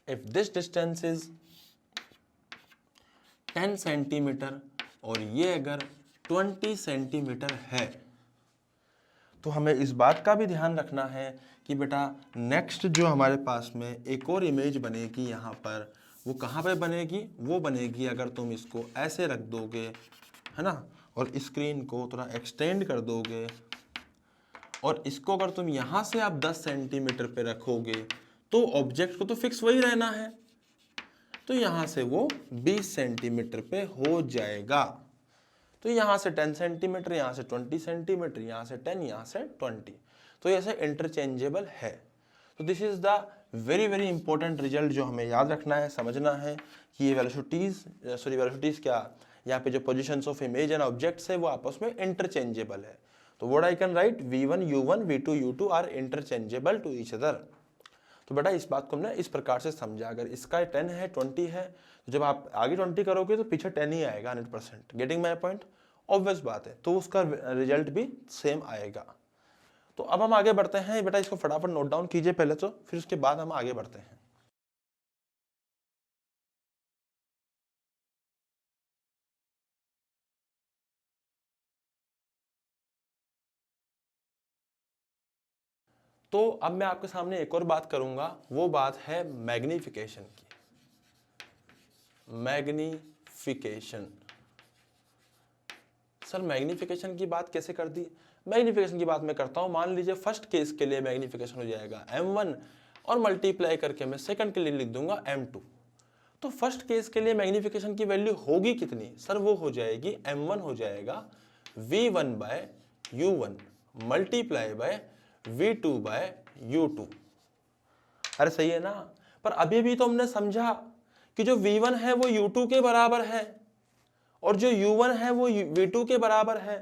If this distance is 10 centimetre और ये अगर 20 सेंटीमीटर है, तो हमें इस बात का भी ध्यान रखना है कि बेटा नेक्स्ट जो हमारे पास में एक और इमेज बनेगी यहाँ पर, वो कहाँ पे बनेगी, वो बनेगी अगर तुम इसको ऐसे रख दोगे, है ना, और स्क्रीन को थोड़ा एक्सटेंड कर दोगे, और इसको अगर तुम यहाँ से आप 10 सेंटीमीटर पे रखोगे, तो ऑब्जेक्ट को तो फिक्स वही रहना है, तो यहाँ से वो 20 सेंटीमीटर पे हो जाएगा। तो यहाँ से 10 सेंटीमीटर, यहाँ से 20 सेंटीमीटर, यहाँ से 10, यहाँ से 20, तो ये ऐसे इंटरचेंजेबल है। तो this is the very very important result जो हमें याद रखना है, समझना है कि ये वेलोसिटीज क्या, यहाँ पे जो positions of image and objects है वो आपस में इंटरचेंजेबल है। तो what I can write, V1 U1 V2 U2 are interchangeable to each other. तो बेटा इस बात को हमने इस प्रकार से समझा। अगर इसका 10 है 20 है, तो जब आप आगे 20 करोगे तो पीछे 10 ही आएगा 100%। गेटिंग माय पॉइंट, ऑब्वियस बात है, तो उसका रिजल्ट भी सेम आएगा। तो अब हम आगे बढ़ते हैं। बेटा इसको फटाफट नोट डाउन कीजिए पहले तो, फिर उसके बाद हम आगे बढ़ते हैं। तो अब मैं आपके सामने एक और बात करूंगा, वो बात है मैग्निफिकेशन की। मैग्निफिकेशन, सर मैग्निफिकेशन की बात कैसे कर दी? मैग्निफिकेशन की बात मैं करता हूं। मान लीजिए फर्स्ट केस के लिए मैग्निफिकेशन हो जाएगा M1 और मल्टीप्लाई करके मैं सेकंड के लिए लिख दूंगा M2। तो फर्स्ट केस के लिए मैग्निफिकेशन की वैल्यू होगी कितनी? सर वो हो जाएगी M1 हो जाएगा V1/U1 मल्टीप्लाई बाय V2/U2। अरे सही है ना? पर अभी भी तो हमने समझा कि जो V1 है वो U2 के बराबर है और जो U1 है वो V2 के बराबर है।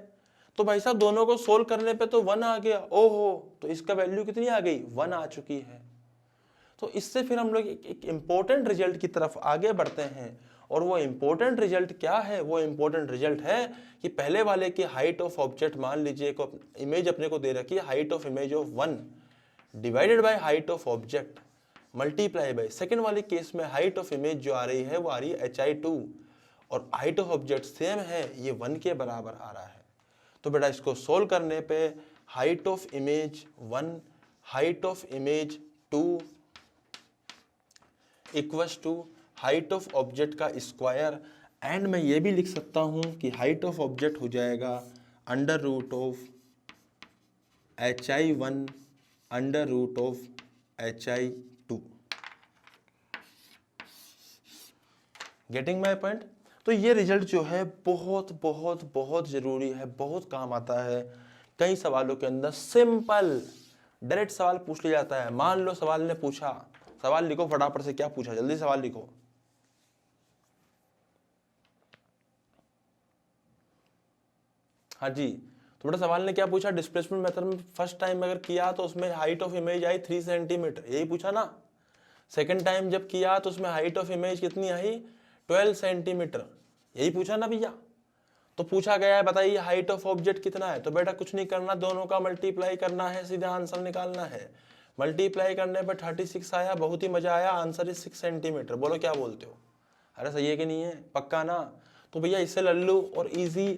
तो भाई साहब दोनों को सोल्व करने पे तो 1 आ गया। ओहो, तो इसका वैल्यू कितनी आ गई? 1 आ चुकी है। तो इससे फिर हम लोग एक इंपॉर्टेंट रिजल्ट की तरफ आगे बढ़ते हैं। और वो इंपॉर्टेंट रिजल्ट क्या है? वो इंपॉर्टेंट रिजल्ट है कि पहले वाले की हाइट ऑफ ऑब्जेक्ट, मान लीजिए को इमेज अपने को दे रखी है, height of image of 1 divided by height of object multiply by, second वाले केस में हाइट ऑफ इमेज जो आ रही है वो आ रही है HI2 और हाइट ऑफ ऑब्जेक्ट सेम है, ये 1 के बराबर आ रहा है। तो बेटा इसको सोल्व करने पे height of image 1 height of image 2 equals to height of object का स्क्वायर। एंड मैं ये भी लिख सकता हूं कि हाइट ऑफ ऑब्जेक्ट हो जाएगा under root of HI1 under root of HI2। Getting my point? तो ये रिजल्ट जो है बहुत बहुत बहुत जरूरी है, बहुत काम आता है। कई सवालों के अंदर सिंपल डायरेक्ट सवाल पूछ लिया जाता है। मान लो सवाल ने पूछा, सवाल लिखो फटाफट से, क्या पूछा, जल्दी सवाल लिखो। हाँ जी, तो बेटा सवाल ने क्या पूछा? डिस्प्लेसमेंट मेथड में फर्स्ट टाइम अगर किया तो उसमें height of image I 3 centimetre, यही पूछा ना। सेकंड टाइम जब किया तो उसमें हाइट ऑफ इमेज कितनी आई, 12 सेंटीमीटर। यही पूछा ना भैया। तो पूछा गया है बताइए हाइट ऑफ ऑब्जेक्ट कितना है, तो बेटा कुछ नहीं करना, दोनों का मल्टीप्लाई करना है, सीधा आंसर निकालना है। मल्टीप्लाई करने पर 36 आया, बहुत ही मजा आया, आंसर इज 6 सेंटीमीटर। बोलो क्या बोलते हो, अरे सही है कि नहीं है, पक्का ना। तो भैया इससे लल्लू और इजी,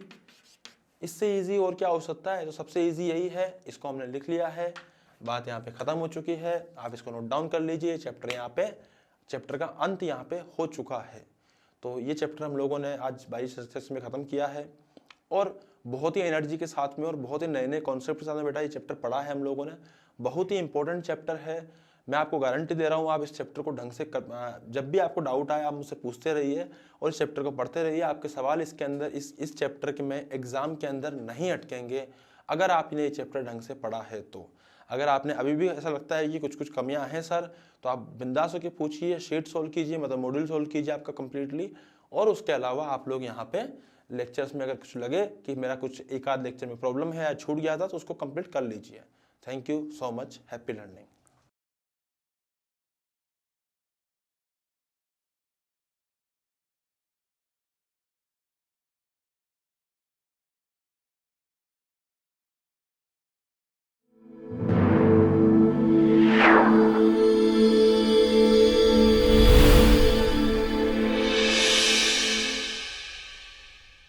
इससे इजी और क्या हो सकता है, तो सबसे इजी यही है, इसको हमने लिख लिया है, बात यहाँ पे खत्म हो चुकी है। आप इसको नोट डाउन कर लीजिए, चैप्टर यहाँ पे, चैप्टर का अंत यहाँ पे हो चुका है। तो ये चैप्टर हम लोगों ने आज 22 सेशन में ख़त्म किया है और बहुत ही एनर्जी के साथ में और बहुत ही नए नए कॉन्सेप्ट के साथ में बेटा ये चैप्टर पढ़ा है हम लोगों ने। बहुत ही इंपॉर्टेंट चैप्टर है, मैं आपको गारंटी दे रहा हूँ, आप इस चैप्टर को ढंग से जब भी आपको डाउट आए आप मुझसे पूछते रहिए और इस चैप्टर को पढ़ते रहिए। आपके सवाल इसके अंदर इस चैप्टर के में एग्जाम के अंदर नहीं अटकेंगे अगर आपने ये चैप्टर ढंग से पढ़ा है तो। अगर आपने अभी भी ऐसा लगता है कि कुछ कुछ कमियां हैं सर, तो आप बिंदास होकर पूछिए, शीट सोल्व कीजिए, मतलब मॉड्यूल सोल्व कीजिए आपका कंप्लीटली। और उसके अलावा आप लोग यहाँ पे लेक्चर्स में अगर कुछ लगे कि मेरा कुछ एक आध लेक्चर में प्रॉब्लम है या छूट गया था तो उसको कंप्लीट कर लीजिए। Thank you so much, happy learning.